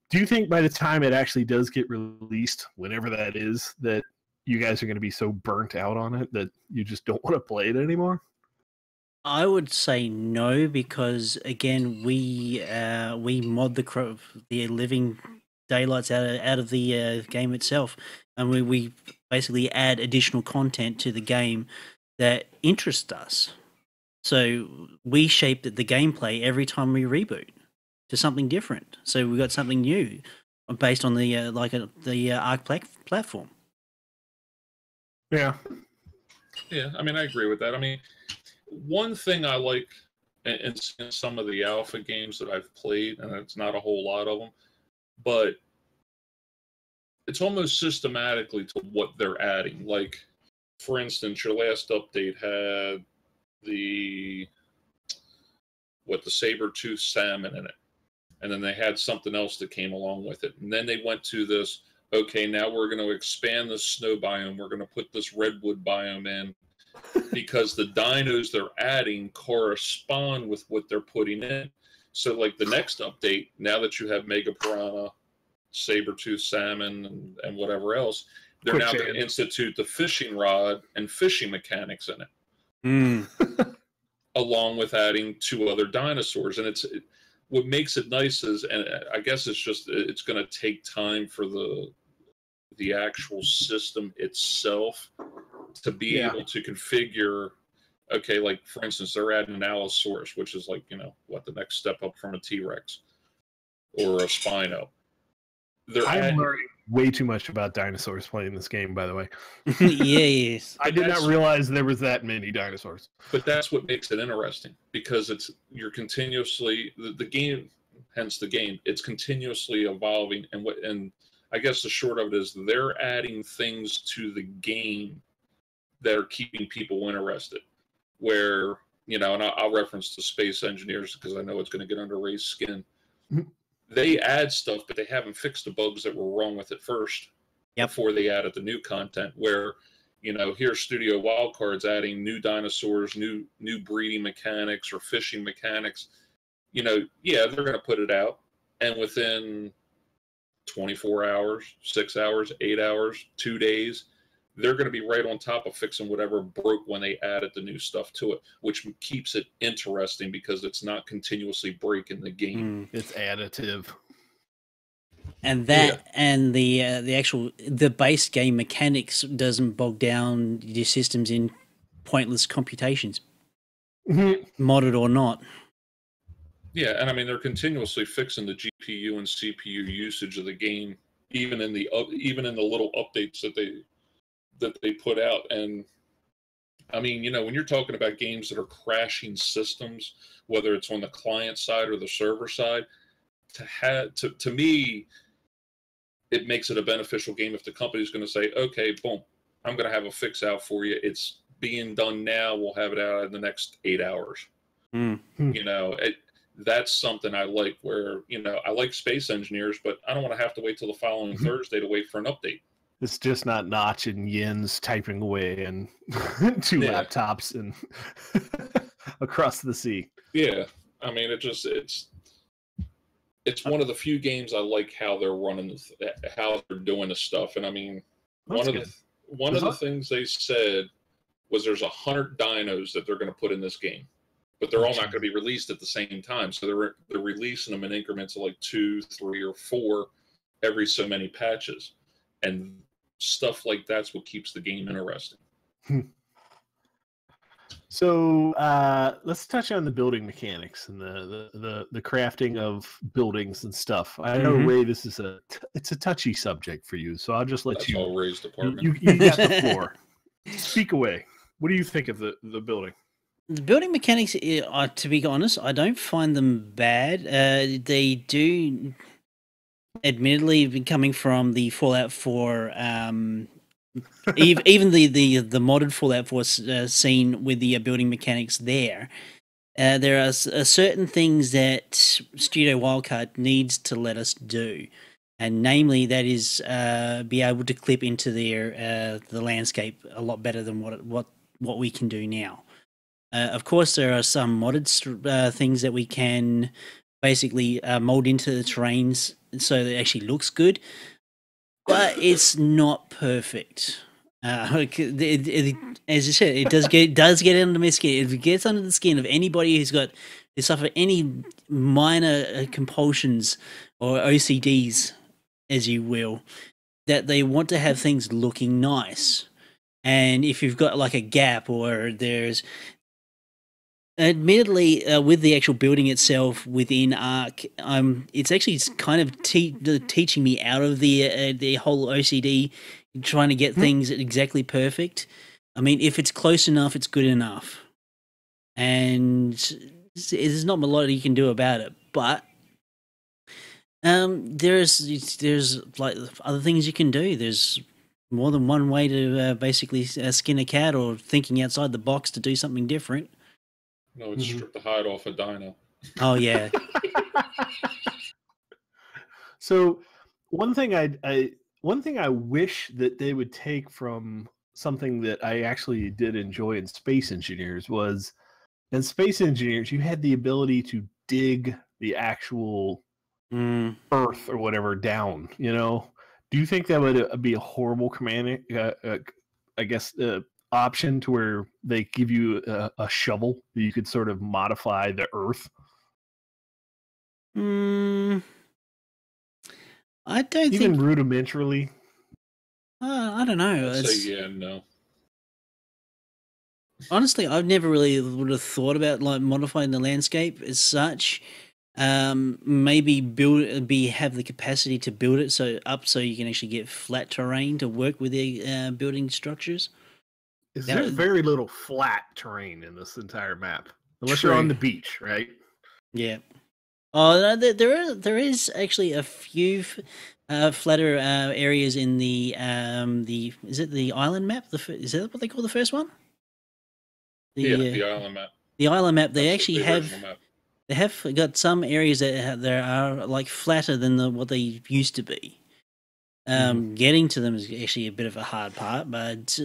do you think by the time it actually does get released, whenever that is, that you guys are going to be so burnt out on it that you just don't want to play it anymore? I would say no, because again, we mod the living daylights out of the game itself, and we basically add additional content to the game that interests us. So we shape the gameplay every time we reboot to something different. So we got something new based on the the Arc platform. Yeah. Yeah, I mean, I agree with that. I mean, one thing I like in some of the alpha games that I've played, and it's not a whole lot of them, but it's almost systematically to what they're adding. Like, for instance, your last update had the saber-tooth salmon in it, and then they had something else that came along with it, and then they went to this, okay, now we're going to expand the snow biome, we're going to put this redwood biome in, because the dinos they're adding correspond with what they're putting in. So like the next update, now that you have mega piranha, saber-tooth salmon, and whatever else, they're now going to institute the fishing rod and fishing mechanics in it, along with adding 2 other dinosaurs. And what makes it nice is, and I guess it's going to take time for the actual system itself to be able to configure. Okay, like for instance, they're adding an Allosaurus, which is like, the next step up from a T-Rex or a Spino. I'm learning way too much about dinosaurs playing this game, by the way. Yes. I did not realize there was that many dinosaurs. But that's what makes it interesting, because you're continuously the game, hence the game. It's continuously evolving, and I guess the short of it is they're adding things to the game that are keeping people interested. Where, and I'll reference the space engineers because I know it's going to get under Ray's skin. They add stuff, but they haven't fixed the bugs that were wrong with it first before they added the new content. Where, here's Studio Wildcards adding new dinosaurs, new breeding mechanics or fishing mechanics. They're going to put it out, and within 24 hours, 6 hours, 8 hours, 2 days, they're going to be right on top of fixing whatever broke when they added the new stuff to it, which keeps it interesting because it's not continuously breaking the game. It's additive. And that and the base game mechanics doesn't bog down your systems in pointless computations, modded or not. Yeah, and I mean, they're continuously fixing the GPU and CPU usage of the game, even in the little updates that they put out. And I mean, when you're talking about games that are crashing systems, whether it's on the client side or the server side, to me, it makes it a beneficial game if the company's going to say, okay, boom, I'm going to have a fix out for you. It's being done now. We'll have it out in the next 8 hours. That's something I like, where, I like space engineers, but I don't want to have to wait till the following Thursday to wait for an update. It's just not Notch and Yin's typing away and 2 laptops and across the sea. Yeah. I mean, it's one of the few games I like how they're running, how they're doing the stuff. And I mean, one of the things they said was there's 100 dinos that they're going to put in this game, but they're all not going to be released at the same time. So they're releasing them in increments of like 2, 3, or 4 every so many patches. And stuff like that's what keeps the game interesting. So let's touch on the building mechanics and the crafting of buildings and stuff. I know, Ray, this is it's a touchy subject for you, so I'll just let you. All Ray's department. You got the floor. Speak away. What do you think of the building? The building mechanics, to be honest, I don't find them bad. They do, admittedly, coming from the Fallout 4 even the modded Fallout 4 scene with the building mechanics there. There are certain things that Studio Wildcard needs to let us do, and namely that is be able to clip into the landscape a lot better than what we can do now. Of course, there are some modded things that we can basically mold into the terrains so that it actually looks good, but it's not perfect. As I said, it does get under my skin. It gets under the skin of anybody who's suffered any minor compulsions or OCDs, as you will, that they want to have things looking nice. And if you've got like a gap or there's, admittedly, with the actual building itself within Ark, it's actually kind of teaching me out of the whole OCD, trying to get things exactly perfect. I mean, if it's close enough, it's good enough, and there's not a lot you can do about it. But there's like other things you can do. There's more than one way to basically skin a cat, or thinking outside the box to do something different. No, it's strip the hide off a dino. Oh yeah. So one thing I wish that they would take from something that I actually did enjoy in Space Engineers was, in Space Engineers, you had the ability to dig the actual Earth or whatever down. You know, do you think that would be a horrible command? I guess option to where they give you a shovel that you could sort of modify the Earth. I don't even think rudimentarily. I don't know. I'd say yeah, no. Honestly, I've never really would have thought about like modifying the landscape as such. Maybe have the capacity to build it so you can actually get flat terrain to work with the building structures. There's very little flat terrain in this entire map, unless True. you're on the beach, right? Yeah. Oh, there is actually a few flatter areas in the is it the island map? Is that what they call the first one? The island map. The island map. They That's actually the original have. map. They have got some areas that are like flatter than what they used to be. Getting to them is actually a bit of a hard part, but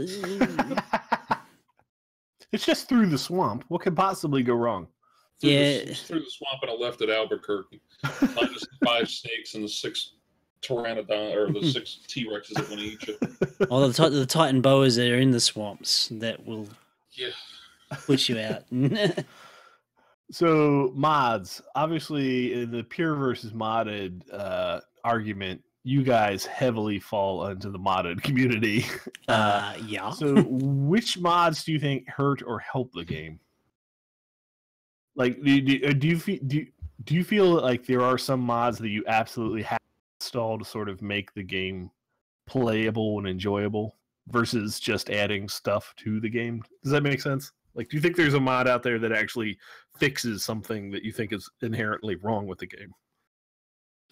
it's just through the swamp. What could possibly go wrong? Through the swamp and I left at Albuquerque. Minus the 5 snakes and the 6 pteranodon or the 6 T-Rexes that want to eat you. All the Titan boas that are in the swamps that will push you out. So mods, obviously, in the pure versus modded argument, you guys heavily fall into the modded community. Yeah. So, which mods do you think hurt or help the game? Like, do you feel like there are some mods that you absolutely have to install to sort of make the game playable and enjoyable versus just adding stuff to the game? Does that make sense? Like, do you think there's a mod out there that actually fixes something that you think is inherently wrong with the game?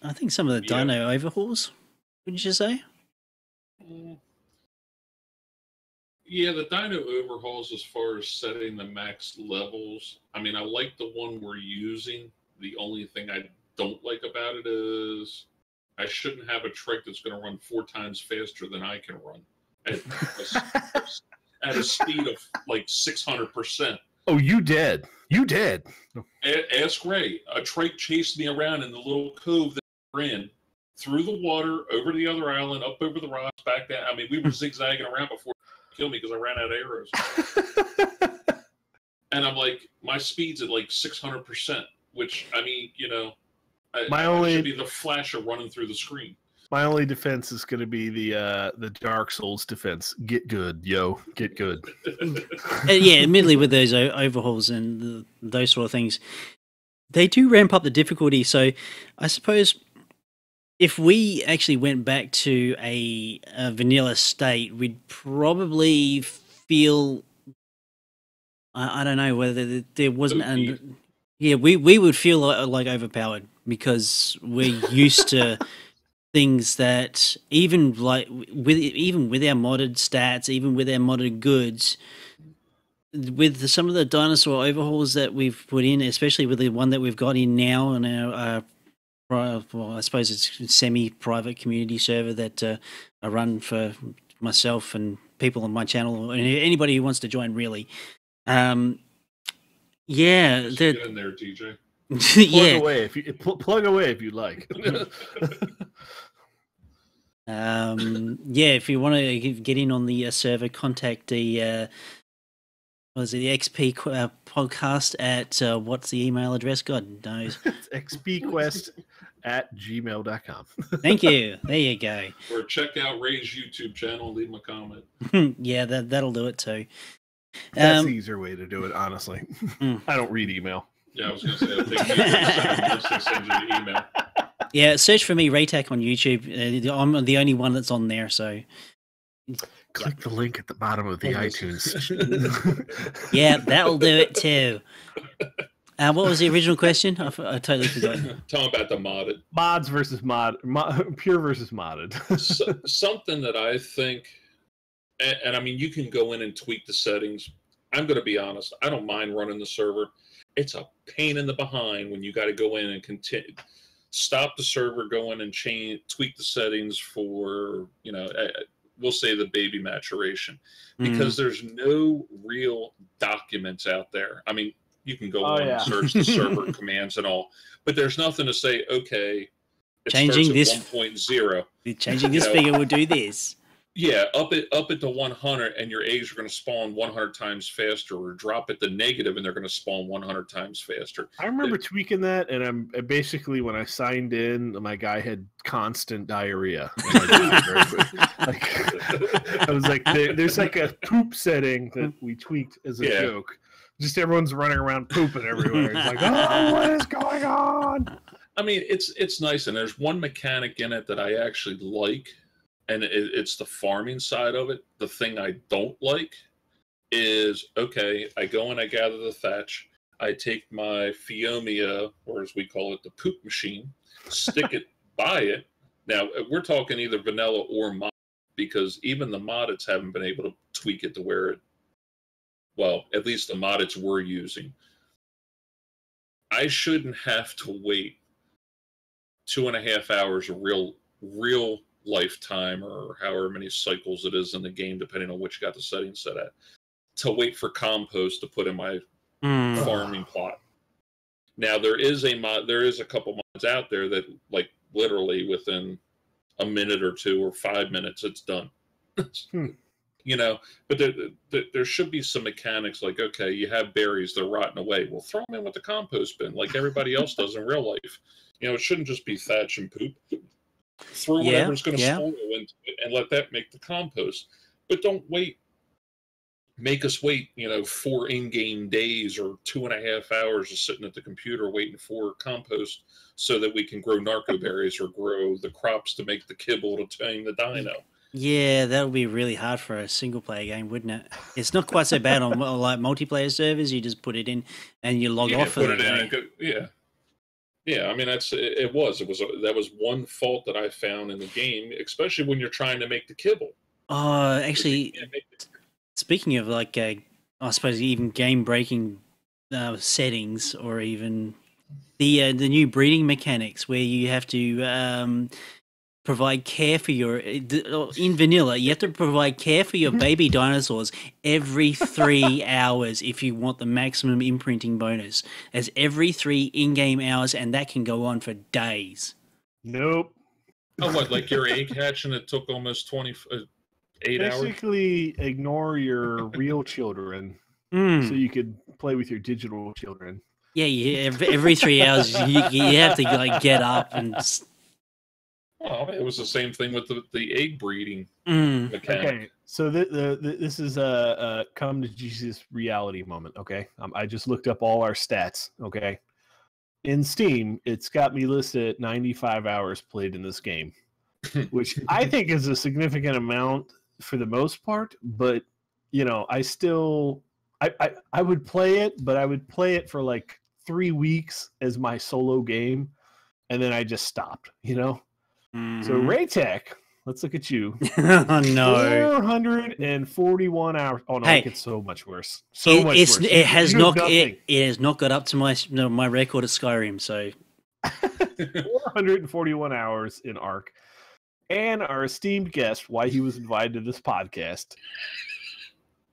I think some of the dino overhauls, wouldn't you say? Yeah, the dino overhauls as far as setting the max levels. I mean, I like the one we're using. The only thing I don't like about it is I shouldn't have a trike that's going to run 4 times faster than I can run at a speed of like 600%. Oh, you did. You did. Ask Ray. A trike chased me around in the little cove that we're in, through the water, over the other island, up over the rocks, back down. I mean, we were zigzagging around before it killed me because I ran out of arrows. And I'm like, my speed's at like 600%, which, I mean, you know, I should be the Flasher running through the screen. My only defense is going to be the Dark Souls defense. Get good, yo. Get good. Yeah, admittedly, with those overhauls and those sort of things, they do ramp up the difficulty. So I suppose if we actually went back to a vanilla state, we'd probably feel... I don't know whether there wasn't... we would feel like overpowered because we're used to... things that even with our modded stats, even with our modded goods, with some of the dinosaur overhauls that we've put in, especially with the one that we've got in now on our well, I suppose it's semi-private community server that I run for myself and people on my channel, and anybody who wants to join, really. Yeah, get in there, DJ. Yeah. Plug away if you like. Yeah, if you want to get in on the server, contact the the XP podcast at what's the email address? God knows. It's XPQuest@gmail.com. Thank you. There you go. Or check out Ray's YouTube channel and leave him a comment. Yeah, that'll do it too. That's the easier way to do it, honestly. I don't read email. Yeah, I was going to say, I think you send you the email. Yeah, search for me, Raetac, on YouTube. I'm the only one that's on there, so... Click the link at the bottom of the iTunes. Yeah, that'll do it too. What was the original question? I totally forgot. Tell them about the modded. Mods versus pure versus modded. Something that I think, and I mean, you can go in and tweak the settings. I'm going to be honest. I don't mind running the server. It's a pain in the behind when you got to go in and stop the server, go in and tweak the settings for, we'll say the baby maturation, because there's no real documents out there. I mean, you can go on and search the server commands and all, but there's nothing to say, okay, changing this 1.0. Changing this figure will do this. Yeah, up it to 100 and your eggs are going to spawn 100 times faster, or drop it to negative and they're going to spawn 100 times faster. I remember tweaking that, and I'm basically, when I signed in, my guy had constant diarrhea. I was like, there's like a poop setting that we tweaked as a joke. Just everyone's running around pooping everywhere. It's like, oh, what is going on? I mean, it's nice, and there's one mechanic in it that I actually like. And it's the farming side of it. The thing I don't like is, okay, I go and I gather the thatch. I take my Fiomia, or as we call it, the poop machine, stick it by it. Now, we're talking either vanilla or mod, because even the moddeds haven't been able to tweak it to where it, well, at least the moddeds we're using. I shouldn't have to wait 2.5 hours of real lifetime, or however many cycles it is in the game, depending on which you got the settings set at, to wait for compost to put in my farming plot. Now there is a couple mods out there that, like, literally within a minute or two or 5 minutes it's done. But there should be some mechanics like, okay, you have berries, they're rotting away, well, throw them in with the compost bin like everybody else does in real life. It shouldn't just be thatch and poop. Throw whatever's going to spoil into it and let that make the compost. But don't make us wait, 4 in-game days or 2.5 hours of sitting at the computer waiting for compost so that we can grow narco berries or grow the crops to make the kibble to tame the dino. Yeah, that would be really hard for a single-player game, wouldn't it? It's not quite so bad on like multiplayer servers. You just put it in and you log off. Put it in and go, Yeah, I mean, that was one fault that I found in the game, especially when you're trying to make the kibble. Actually, speaking of, like, I suppose even game-breaking settings, or even the new breeding mechanics where you have to provide care for in vanilla, you have to provide care for your baby dinosaurs every 3 hours if you want the maximum imprinting bonus. That's every 3 in-game hours, and that can go on for days. Nope. Oh, what, like your egg hatch and it took almost 8 hours? Basically, ignore your real children so you could play with your digital children. Yeah, every 3 hours you have to, like, get up and... Well, it was the same thing with the egg breeding mechanic. Okay, so this is a come to Jesus reality moment, okay? I just looked up all our stats, okay? In Steam, it's got me listed at 95 hours played in this game, which I think is a significant amount for the most part, but, I still... I would play it, but I would play it for, like, 3 weeks as my solo game, and then I just stopped, So Raetac, let's look at you. Oh no. 441 hours. Oh no, Hey, it gets so much worse. So much worse. It has You have not. nothing. It has not got up to my record at Skyrim. So 441 hours in Ark. And our esteemed guest, why he was invited to this podcast,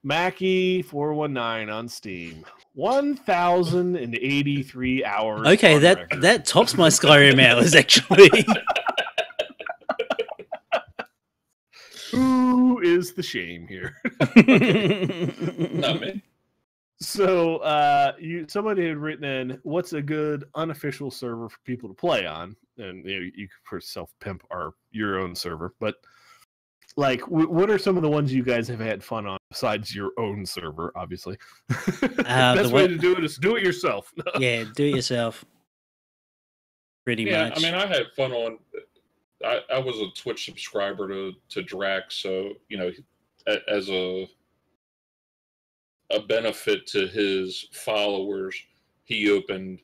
Mackie 419 on Steam. 1,083 hours. okay, on record. that tops my Skyrim hours actually. Who is the shame here? Not me. So, somebody had written in, what's a good unofficial server for people to play on? And you could for self-pimp your own server, but like, what are some of the ones you guys have had fun on besides your own server? Obviously, best way to do it is do it yourself. Yeah, do it yourself. Pretty much. I mean, I had fun on. I was a Twitch subscriber to Drax, so as a benefit to his followers, he opened.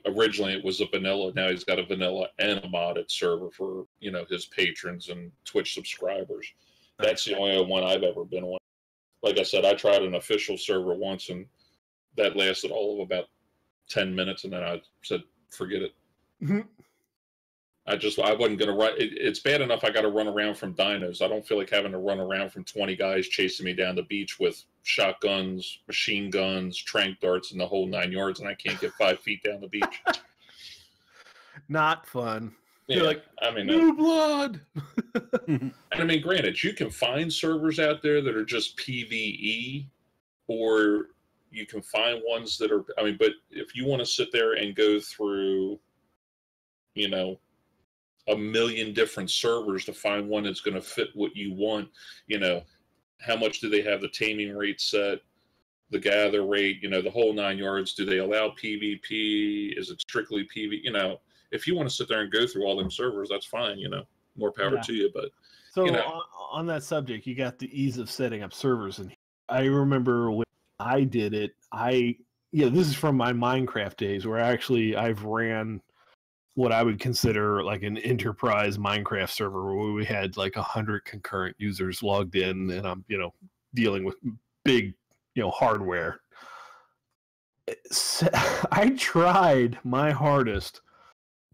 Originally it was a vanilla. Now he's got a vanilla and a modded server for his patrons and Twitch subscribers. That's the only one I've ever been on. Like I said, I tried an official server once, and that lasted all of about 10 minutes, and then I said, "Forget it." Mm-hmm. I wasn't going to run. It's bad enough I got to run around from dinos. I don't feel like having to run around from 20 guys chasing me down the beach with shotguns, machine guns, tranq darts, and the whole 9 yards, and I can't get 5 feet down the beach. Not fun. Yeah, new blood. And I mean, granted, you can find servers out there that are just PvE, or you can find ones that are. But if you want to sit there and go through, a million different servers to find one that's going to fit what you want, how much do they have the taming rate set, the gather rate, the whole 9 yards? Do they allow PvP? Is it strictly PvE? If you want to sit there and go through all them servers, that's fine, more power to you. But so on that subject, you got the ease of setting up servers, and I remember when I did it, this is from my Minecraft days where I've ran what I would consider like an enterprise Minecraft server where we had like 100 concurrent users logged in, and I'm, dealing with big, hardware. I tried my hardest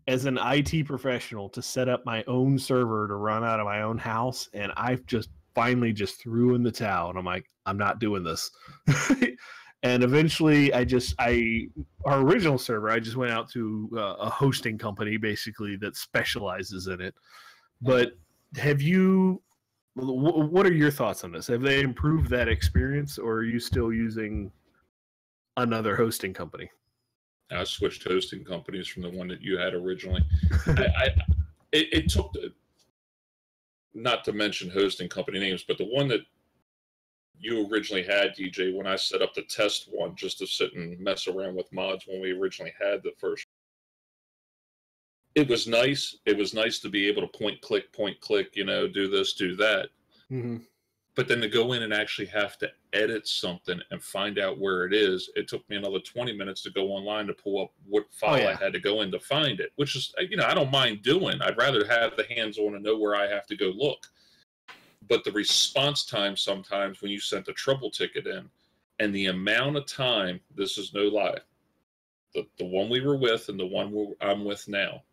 as an IT professional to set up my own server to run out of my own house, and I've just finally just threw in the towel, and I'm like, I'm not doing this. And eventually our original server, I just went out to a hosting company basically that specializes in it. But what are your thoughts on this? Have they improved that experience, or are you still using another hosting company? I switched hosting companies from the one that you had originally. It took, not to mention hosting company names, but the one that you originally had, DJ, when I set up the test one just to sit and mess around with mods when we originally had the first. It was nice. It was nice to be able to point, click, do this, do that. Mm-hmm. But then to go in and actually have to edit something and find out where it is, it took me another 20 minutes to go online to pull up what file I had to go in to find it, which is, I don't mind doing. I'd rather have the hands-on and know where I have to go look. But the response time sometimes when you sent a trouble ticket in, and the amount of time, this is no lie, the one we were with and the one I'm with now,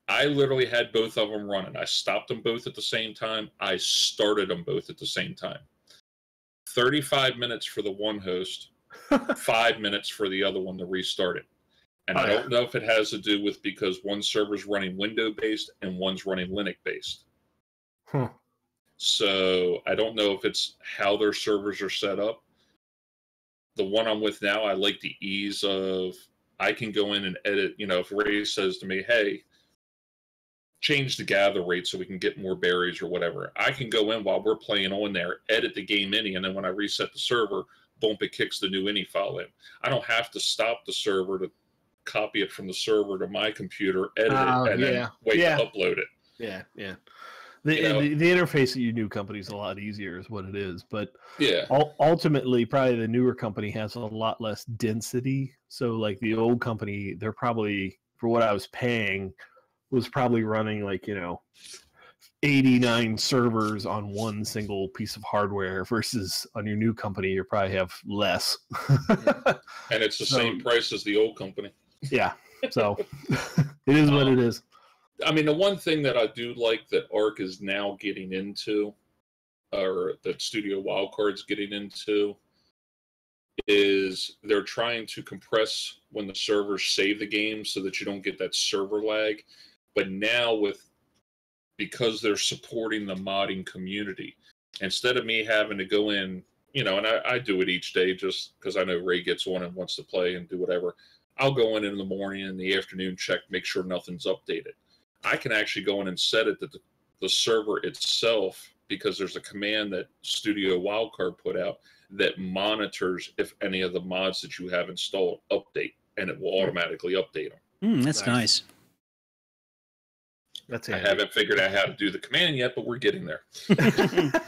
I literally had both of them running. I stopped them both at the same time. I started them both at the same time. 35 minutes for the one host, 5 minutes for the other one to restart it. And I don't know if it has to do with because one server's running Windows-based and one's running Linux-based. Huh. So I don't know if it's how their servers are set up. The one I'm with now, I like the ease of, I can go in and edit. If Ray says to me, hey, change the gather rate so we can get more berries or whatever, I can go in while we're playing on there, edit the game ini, and then when I reset the server, boom, it kicks the new ini file in. I don't have to stop the server to copy it from the server to my computer, edit it, and then wait to upload it. Yeah. The interface at your new company is a lot easier is what it is. But ultimately, probably the newer company has a lot less density. So like the old company, they're probably, for what I was paying, was probably running like 89 servers on one single piece of hardware versus on your new company you probably have less. And it's the same price as the old company. Yeah, so it is what it is. I mean, the one thing that I do like that Arc is now getting into, or that Studio Wildcard's getting into, is they're trying to compress when the servers save the game so that you don't get that server lag. But now because they're supporting the modding community, instead of me having to go in, and I do it each day just because I know Ray gets on and wants to play and do whatever. I'll go in the morning and the afternoon, check, make sure nothing's updated. I can actually go in and set it that the server itself, because there's a command that Studio Wildcard put out that monitors if any of the mods that you have installed update, and it will automatically update them. That's nice. That's I haven't figured out how to do the command yet, but we're getting there.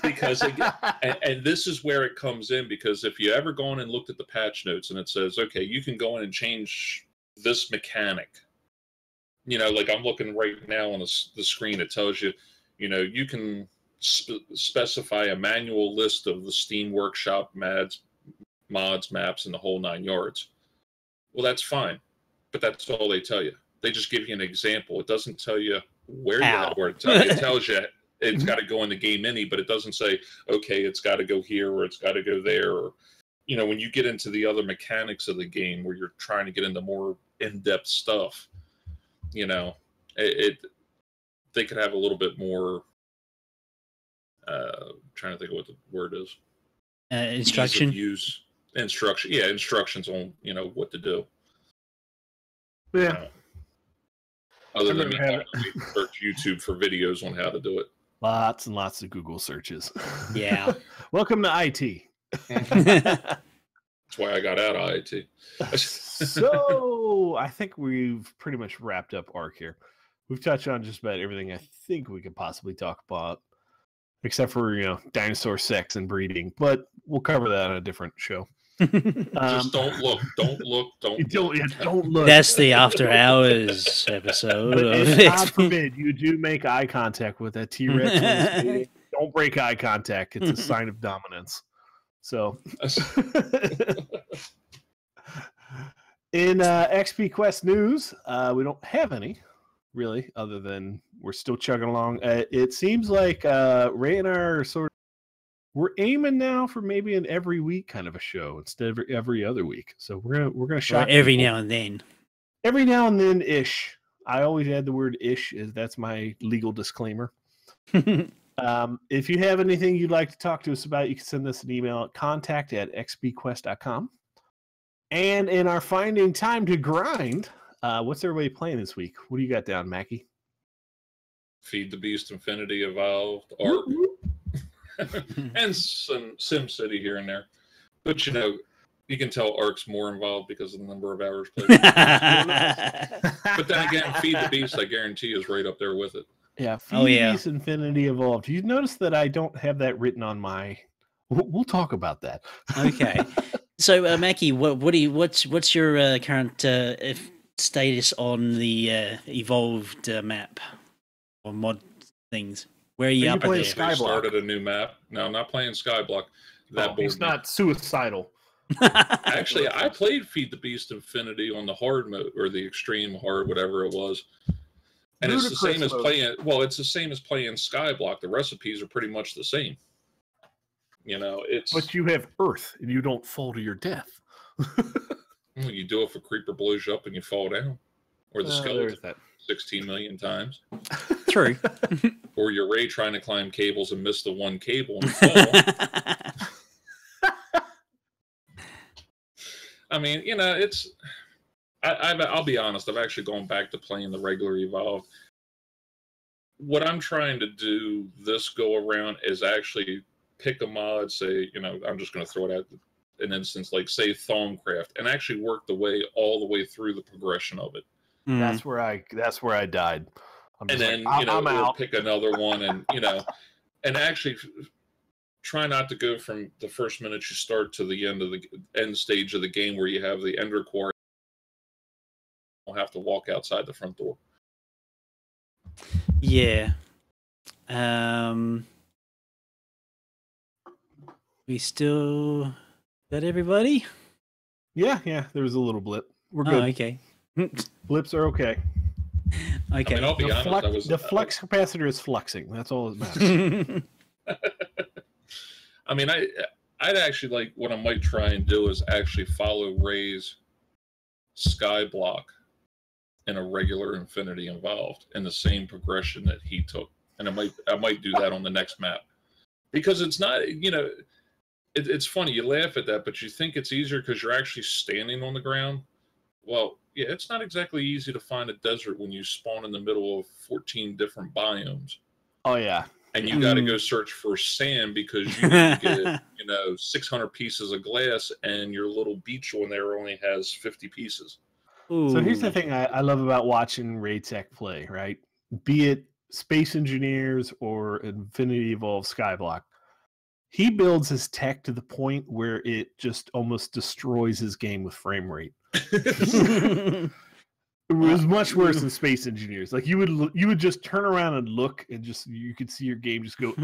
Because and this is where it comes in, because if you ever gone and looked at the patch notes and it says, okay, you can go in and change this mechanic. Like I'm looking right now on the screen, it tells you, you can specify a manual list of the Steam Workshop mods, maps, and the whole 9 yards. Well, that's fine, but that's all they tell you. They just give you an example. It doesn't tell you where it tells you it's got to go in the game mini, but it doesn't say, okay, it's got to go here or it's got to go there. Or, when you get into the other mechanics of the game where you're trying to get into more in-depth stuff, they could have a little bit more. Trying to think of what the word is. Instruction. Use instruction. Yeah, instructions on what to do. Yeah. Other than me having to search YouTube for videos on how to do it. Lots and lots of Google searches. Yeah. Welcome to IT. That's why I got out of IT. So I think we've pretty much wrapped up Arc here. We've touched on just about everything I think we could possibly talk about, except for dinosaur sex and breeding. But we'll cover that on a different show. Just don't look. Don't look. Don't look. That's the After Hours episode. If, God forbid you do make eye contact with that T-Rex. Don't break eye contact. It's a sign of dominance. So, in XPQuest news, we don't have any, really, other than we're still chugging along. It seems like Ray and I are we're aiming now for maybe an every week kind of a show instead of every other week. So we're gonna shock every people. now and then. Every now and then ish. I always add the word ish, that's my legal disclaimer. If you have anything you'd like to talk to us about, you can send us an email at contact@xpquest.com. And in our Finding Time to Grind, what's everybody playing this week? What do you got down, Mackie? Feed the Beast, Infinity Evolved, Arc, and some SimCity here and there. But you can tell Arc's more involved because of the number of hours played. But then again, Feed the Beast, I guarantee, is right up there with it. Yeah, Feed the Beast, Infinity Evolved. You notice that I don't have that written on my. We'll talk about that. Okay. So, Mackie, what's your current status on the evolved map or mod things? Where are you up playing there? Skyblock? Started a new map. No, I'm not playing Skyblock. He's not suicidal. Actually, I played Feed the Beast Infinity on the hard mode or the extreme hard, whatever it was. And it's the same as playing. Well, it's the same as playing Skyblock. The recipes are pretty much the same. But you have Earth, and you don't fall to your death. Well, you do if a creeper blows you up and you fall down, or the skeleton 16 million times. True. Or you're Ray trying to climb cables and miss the one cable and fall. I mean, it's. I'll be honest. I've actually gone back to playing the regular Evolved. What I'm trying to do this go around is actually pick a mod. Say, I'm just going to throw it at an instance, like say Thongcraft, and actually work all the way through the progression of it. That's where I died. And then I'm out. Pick another one, and and actually try not to go from the first minute you start to the end stage of the game where you have the Ender Quarry. Have to walk outside the front door. Yeah. We still got everybody? Yeah, there was a little blip. We're Oh, good. okay. Blips are okay. Okay. I mean, I'll be honest. The flux capacitor is fluxing. That's all that matters. I mean, I'd actually like what I might try and do is actually follow Ray's Skyblock in a regular Infinity Involved in the same progression that he took, and I might do that on the next map, because it's not, you know, it's funny, you laugh at that, but you think it's easier because you're actually standing on the ground. Well, yeah, it's not exactly easy to find a desert when you spawn in the middle of 14 different biomes. Oh yeah. And you got to go search for sand because you need to get, 600 pieces of glass, and your little beach one there only has 50 pieces. Ooh. So here's the thing I love about watching Raetac play, right? Be it Space Engineers or Infinity Evolved Skyblock. He builds his tech to the point where it just almost destroys his game with frame rate. It was much worse than Space Engineers. Like you would just turn around and look, and you could see your game just go.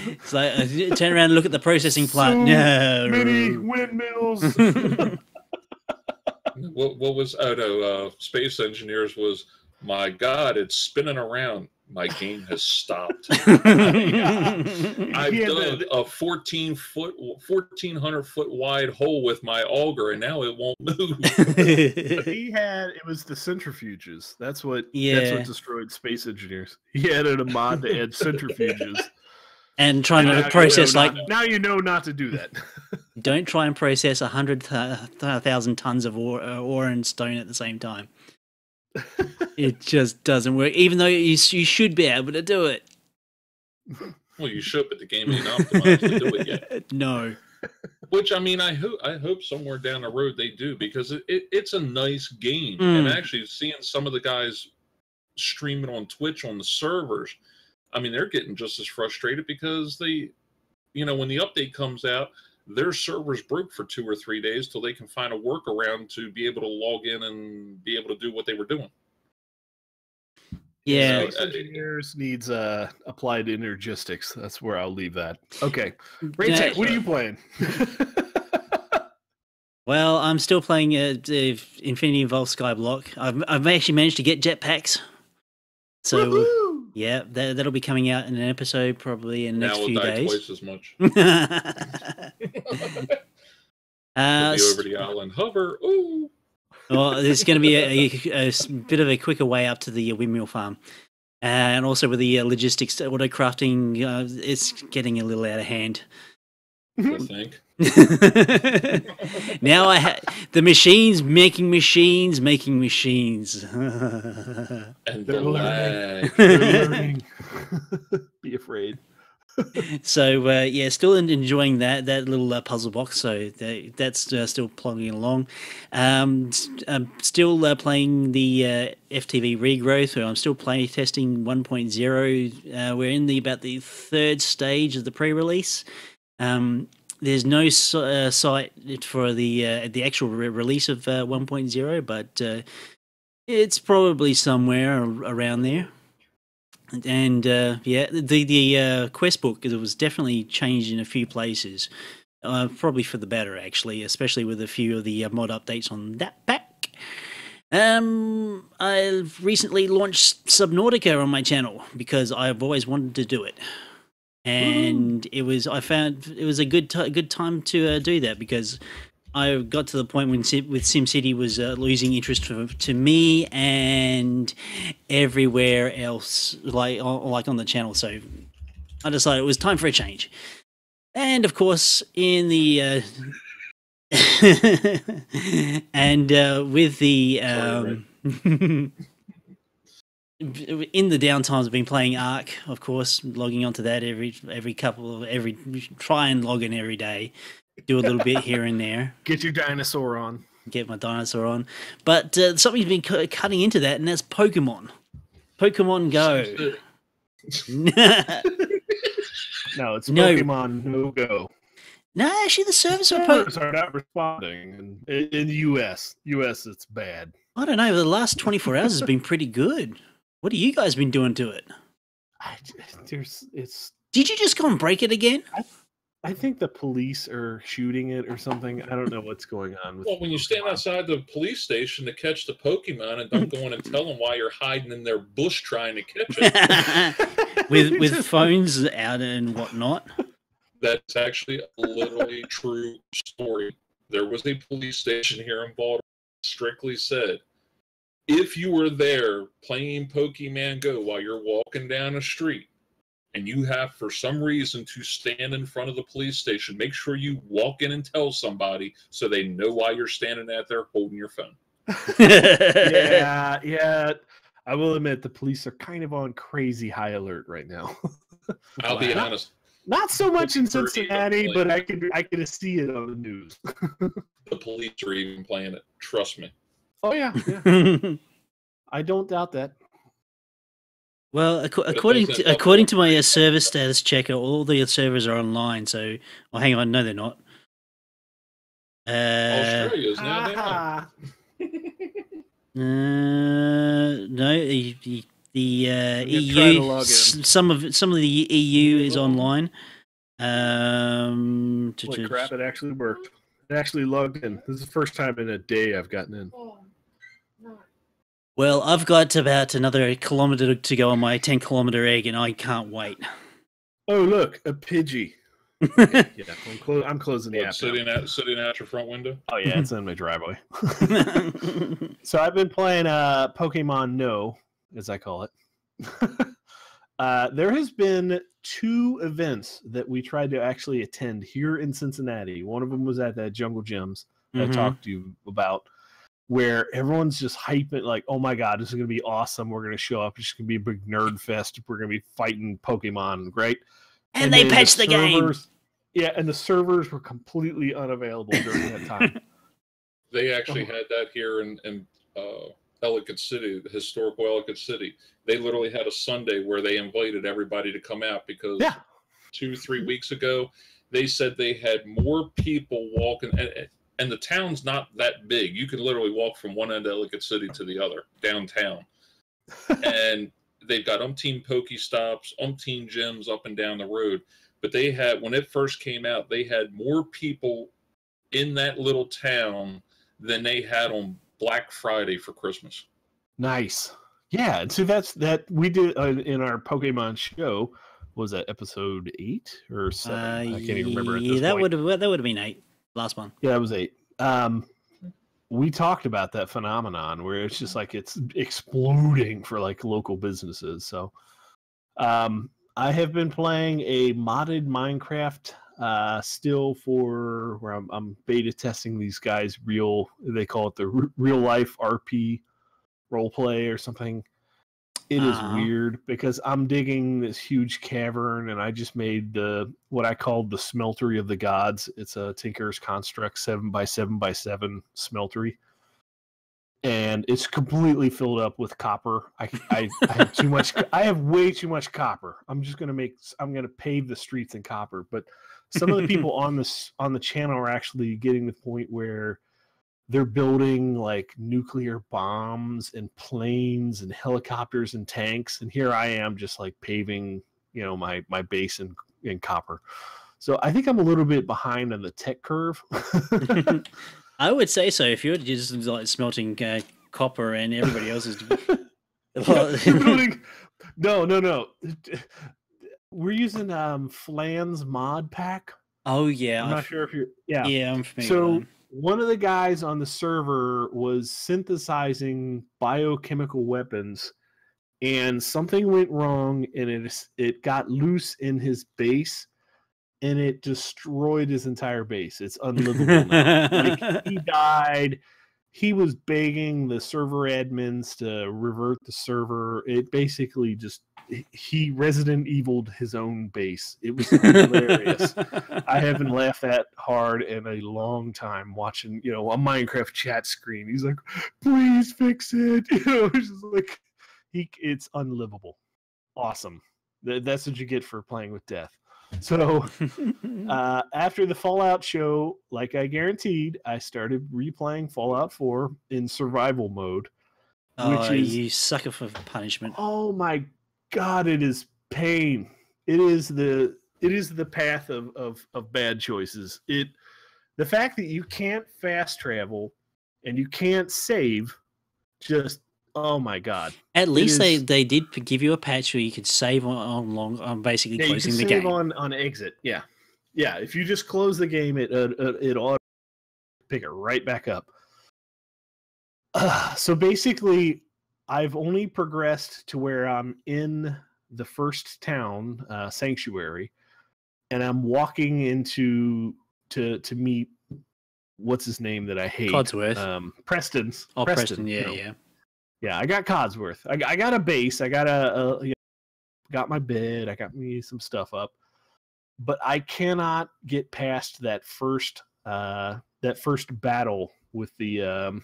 It's like turn around and look at the processing plant. So many windmills. What was Space Engineers was, my God, it's spinning around. My game has stopped. I've dug a 1,400 foot wide hole with my auger, and now it won't move. It was the centrifuges. That's what destroyed Space Engineers. He added a mod to add centrifuges. And trying to process now you know not to do that. Don't try and process 100,000 tons of ore and stone at the same time. It just doesn't work, even though you should be able to do it. Well, you should, but the game ain't optimized to do it yet. No. Which, I mean, I hope somewhere down the road they do, because it's a nice game. And actually seeing some of the guys streaming on Twitch on the servers, I mean, they're getting just as frustrated because when the update comes out, their servers broke for 2 or 3 days till they can find a workaround to be able to log in and be able to do what they were doing. Yeah. Space Engineers needs applied energistics. That's where I'll leave that. Okay. Raetac, what are you playing? Well, I'm still playing Infinity Evolved Skyblock. I've actually managed to get jetpacks. So, woohoo! Yeah, that'll be coming out in an episode probably in the next few days. Twice as much. Be over the island. Hover. Ooh. Well, there's going to be a bit of a quicker way up to the windmill farm. And also with the logistics, auto crafting, it's getting a little out of hand. I think. Now the machines making machines. And They're lag. learning. Be afraid. So yeah, still enjoying that little puzzle box. So that's still plugging along. I'm still playing the FTV regrowth. I'm still play testing 1.0. We're in about the third stage of the pre-release. There's no site for the actual release of 1.0, but it's probably somewhere around there. And yeah, the quest book, it was definitely changed in a few places, probably for the better actually, especially with a few of the mod updates on that pack. I've recently launched Subnautica on my channel because I've always wanted to do it, and I found it was a good time to do that, because I got to the point with SimCity was losing interest to me and everywhere else, like on the channel. So I decided it was time for a change. And of course, in the with the in the downtimes, I've been playing Ark, of course, logging onto that try and log in every day. Do a little bit here and there. Get your dinosaur on. Get my dinosaur on. But something's been cutting into that, and that's Pokemon. Pokemon Go. No, it's Pokemon No Go. No, actually, the servers are not responding. In the US, it's bad. I don't know. The last 24 hours has been pretty good. What have you guys been doing to it? Did you just go and break it again? I think the police are shooting it or something. I don't know what's going on. Well, when you stand outside the police station to catch the Pokemon and don't go in and tell them why you're hiding in their bush trying to catch it. with phones out and whatnot. That's actually a literally true story. There was a police station here in Baltimore that strictly said, if you were there playing Pokemon Go while you're walking down a street, and you have, for some reason, to stand in front of the police station, make sure you walk in and tell somebody so they know why you're standing out there holding your phone. Yeah. I will admit the police are kind of on crazy high alert right now. I'll be honest. Not so much in Cincinnati, but I could see it on the news. The police are even playing it. Trust me. Oh, yeah. I don't doubt that. Well, according to my service status checker, all the servers are online. So, oh, hang on, no, they're not. Australia is now no, the EU. Some of the EU is online. Holy crap! It actually worked. It actually logged in. This is the first time in a day I've gotten in. Well, I've got about another kilometer to go on my 10-kilometer egg, and I can't wait. Oh, look, a Pidgey. Yeah, I'm closing the app. Sitting out your front window? Oh, yeah, it's in my driveway. So I've been playing Pokemon No, as I call it. There has been 2 events that we tried to actually attend here in Cincinnati. One of them was at that Jungle Gyms that I talked to you about, where everyone's just hyping, like, oh my god, this is going to be awesome. We're going to show up. It's going to be a big nerd fest. We're going to be fighting Pokemon. Great. And they patched the game. Yeah, and the servers were completely unavailable during that time. They actually had that here in Ellicott City, the historical Ellicott City. They literally had a Sunday where they invited everybody to come out because 2-3 weeks ago, they said they had more people walking. And the town's not that big. You can literally walk from one end of Ellicott City to the other, downtown. And they've got umpteen Pokestops, umpteen gyms up and down the road. But they had, when it first came out, they had more people in that little town than they had on Black Friday for Christmas. Nice. Yeah, and so that's that we did in our Pokemon show. Was that episode 8 or 7? I can't even remember. Yeah, that would have been 8. Last one. Yeah, that was 8. We talked about that phenomenon where it's just like it's exploding for like local businesses. So I have been playing a modded Minecraft still for where I'm beta testing these guys they call it the real life RP roleplay or something. It is weird because I'm digging this huge cavern and I just made what I called the smeltery of the gods. It's a Tinker's Construct 7x7x7 smeltery. And it's completely filled up with copper. I have too much. I have way too much copper. I'm gonna pave the streets in copper. But some of the people on the channel are actually getting to the point where they're building like nuclear bombs and planes and helicopters and tanks. And here I am just like paving, my base in copper. So I think I'm a little bit behind on the tech curve. I would say so. If you're just like smelting copper and everybody else is building... No. We're using Flan's mod pack. Oh yeah. I'm not sure if you're Yeah, I'm familiar with that. One of the guys on the server was synthesizing biochemical weapons, and something went wrong, and it got loose in his base, and it destroyed his entire base. It's unlivable now. Like, he died. He was begging the server admins to revert the server. It basically he Resident Evil'd his own base. It was hilarious. I haven't laughed that hard in a long time watching, a Minecraft chat screen. He's like, please fix it. It's just like, it's unlivable. Awesome. That's what you get for playing with death. So after the Fallout show, like I guaranteed, I started replaying Fallout 4 in survival mode. Oh, which is you sucker for punishment. oh my god, it is pain. It is the path of bad choices. The fact that you can't fast travel and you can't save, just oh my god. At least they did give you a patch where you could save on basically closing the game. You can save on exit. Yeah. Yeah, if you just close the game, it ought to pick it right back up. So basically, I've only progressed to where I'm in the first town, Sanctuary, and I'm walking into to meet what's his name that I hate, Codsworth. Preston's. Oh, Preston, yeah. Yeah, I got Codsworth. I got a base. I got got my bed. I got me some stuff up. But I cannot get past that first battle with the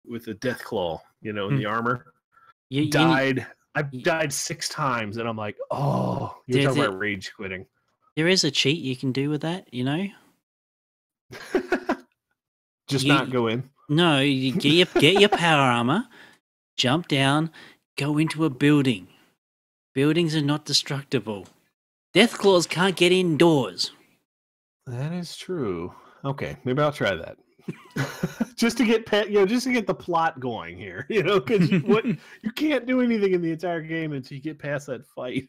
Deathclaw, in the armor. I've died 6 times, and I'm like, oh, you're talking about rage quitting. There is a cheat you can do with that, Just not go in. No, you get your power armor, jump down, go into a building. Buildings are not destructible. Deathclaws can't get indoors. That is true. Okay, maybe I'll try that. Just to get just to get the plot going here, because you can't do anything in the entire game until you get past that fight.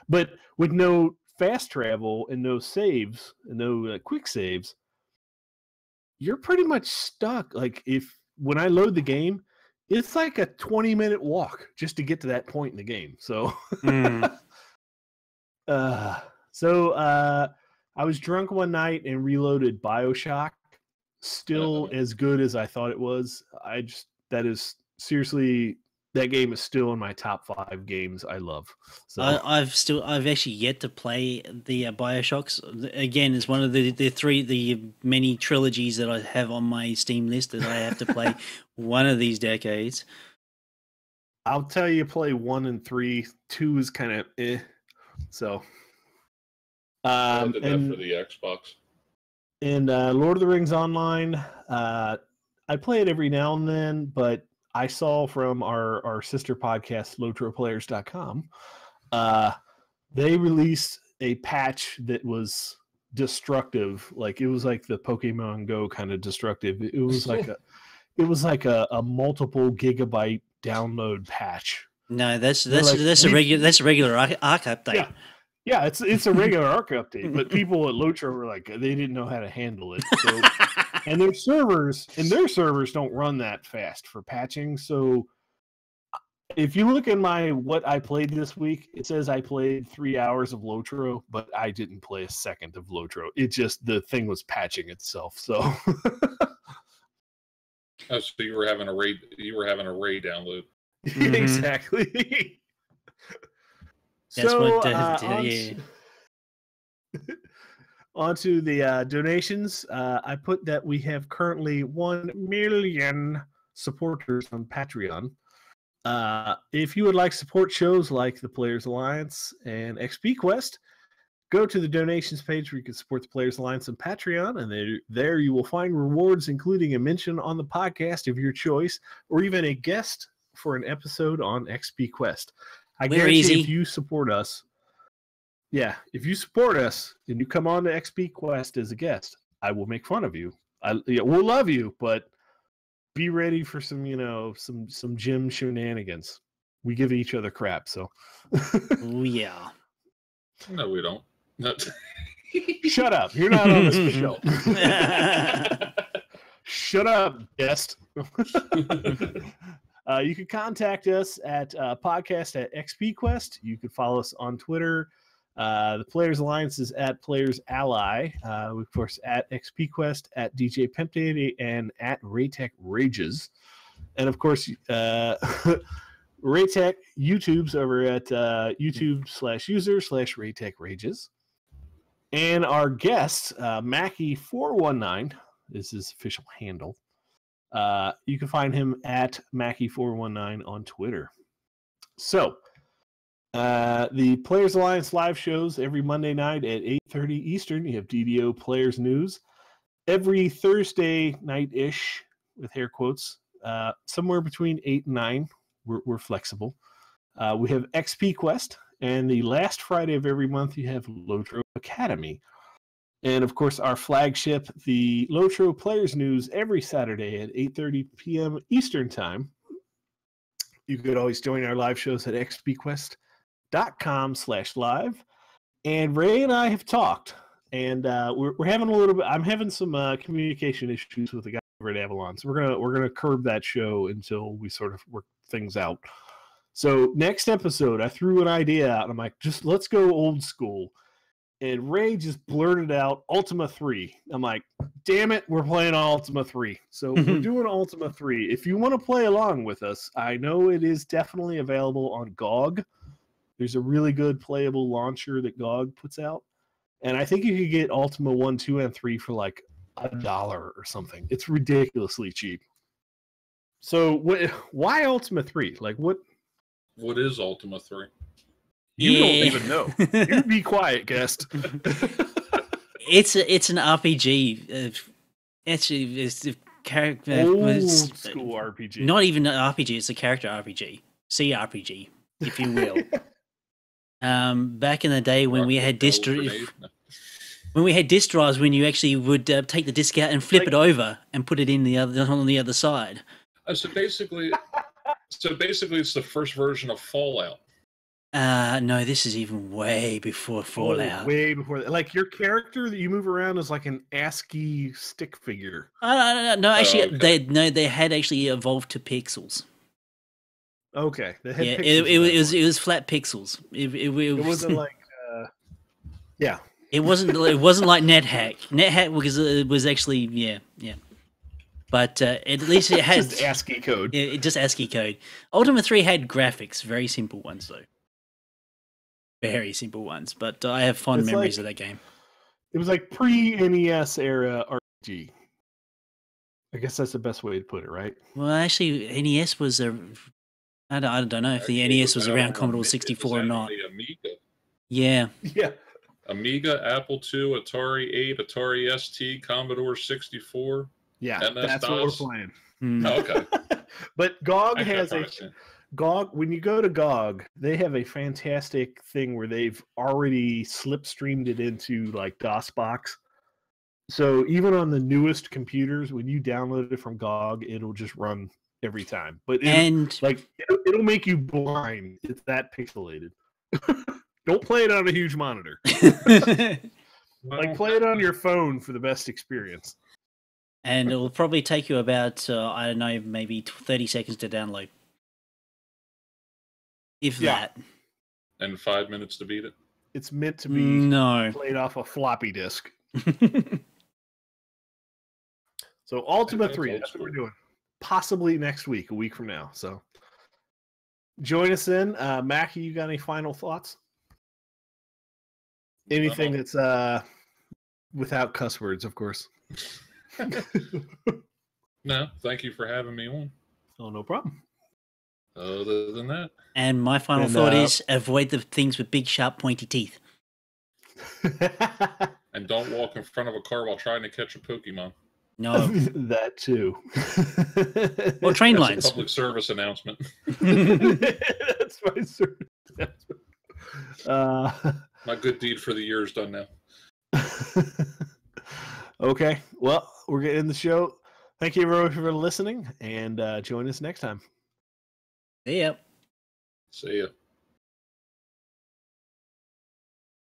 But with no fast travel and no saves and no quick saves, you're pretty much stuck. Like when I load the game, it's like a 20-minute walk just to get to that point in the game. So. I was drunk one night and reloaded BioShock. Still as good as I thought it was. That game is still in my top 5 games I love. So I've actually yet to play the BioShocks. Again, it's one of the many trilogies that I have on my Steam list that I have to play one of these decades. I'll tell you, play 1 and 3. 2 is kind of So, I did that for the Xbox. And Lord of the Rings Online, I play it every now and then, but I saw from our sister podcast, LotroPlayers.com, they released a patch that was destructive. Like it was like the Pokemon Go kind of destructive. It was like a multiple gigabyte download patch. No, that's a regular ARC update. Yeah, it's a regular ARC update, but people at Lotro were like, they didn't know how to handle it. So, and their servers don't run that fast for patching. So if you look at what I played this week, it says I played 3 hours of Lotro, but I didn't play a second of Lotro. It just, the thing was patching itself. So so you were having a raid download. Mm-hmm. Exactly. That's onto the donations. I put that we have currently 1 million supporters on Patreon. If you would like support shows like the Players Alliance and XPQuest, go to the donations page where you can support the Players Alliance on Patreon, and there you will find rewards, including a mention on the podcast of your choice, or even a guest for an episode on XPQuest. I guarantee if you support us, if you support us and you come on to XPQuest as a guest, I will make fun of you. We'll love you, but be ready for some gym shenanigans. We give each other crap, so. Oh yeah. No, we don't. Shut up! You're not on this show. Shut up, guest. You can contact us at podcast@XPQuest. You can follow us on Twitter. The Players Alliance is at Players Ally. Of course, at XPQuest, at DJPimpDaddy, and at Raetac Rages. And of course, Raetac YouTube's over at YouTube/user/Raetac Rages. And our guest, Mackie419, is his official handle. You can find him at Mackie419 on Twitter. So, the Players Alliance live shows every Monday night at 8:30 Eastern. You have DDO Players News. Every Thursday night-ish, with hair quotes, somewhere between 8 and 9. We're flexible. We have XPQuest, and the last Friday of every month you have Lotro Academy. And of course, our flagship, the Lotro Players News, every Saturday at 8:30 p.m. Eastern Time. You could always join our live shows at xpquest.com/live. And Ray and I have talked, and we're having a little bit. I'm having some communication issues with the guy over at Avalon, so we're gonna curb that show until we sort of work things out. So next episode, I threw an idea out, and I'm like, just let's go old school. And Ray just blurted out Ultima 3. I'm like, damn it, we're playing Ultima 3. So we're doing Ultima 3. If you want to play along with us, I know it is definitely available on GOG. There's a really good playable launcher that GOG puts out. And I think you could get Ultima 1, 2, and 3 for like $1 or something. It's ridiculously cheap. So why Ultima 3? Like what is Ultima 3? You don't even know. You be quiet, guest. It's an RPG. It's a character. Old school RPG. Not even an RPG. It's a character RPG, CRPG, if you will. Back in the day when we had disc drives, when you actually would take the disc out and flip it over and put it in on the other side. So basically, it's the first version of Fallout. No, this is even way before Fallout. Way before that. Like your character that you move around is like an ASCII stick figure. No, actually, they had actually evolved to pixels. Okay, they had pixels it was flat pixels. It wasn't like yeah. It wasn't like NetHack. NetHack was actually yeah. But at least it has just ASCII code. Just ASCII code. Ultima 3 had graphics, very simple ones though. Very simple ones, but I have fond memories of that game. It was like pre-NES era RPG. I guess that's the best way to put it, right? Well, actually, NES was I don't know if the NES was around Commodore 64 or not. Amiga. Yeah. Yeah. Amiga, Apple II, Atari 8, Atari ST, Commodore 64. Yeah, MS-DOS. that's what we're playing. Oh, okay. But GOG has GOG, when you go to GOG, they have a fantastic thing where they've already slipstreamed it into like DOSBox. So even on the newest computers, when you download it from GOG, it'll just run every time. But it'll make you blind. It's that pixelated. Don't play it on a huge monitor. Like play it on your phone for the best experience. And it will probably take you about I don't know, maybe 30 seconds to download. If that. And 5 minutes to beat it? It's meant to be played off a floppy disk. So Ultima 3, that's what we're doing. Possibly next week, a week from now. So join us in. Mackie, you got any final thoughts? Anything that's without cuss words, of course. No, thank you for having me on. Oh, no problem. Other than that. And my final thought is avoid the things with big, sharp, pointy teeth. And don't walk in front of a car while trying to catch a Pokemon. No. That too. Or train lines. That's a public service announcement. That's my service announcement. My good deed for the year is done now. Okay. Well, we're getting the show. Thank you everyone for listening, and join us next time. See ya. See ya.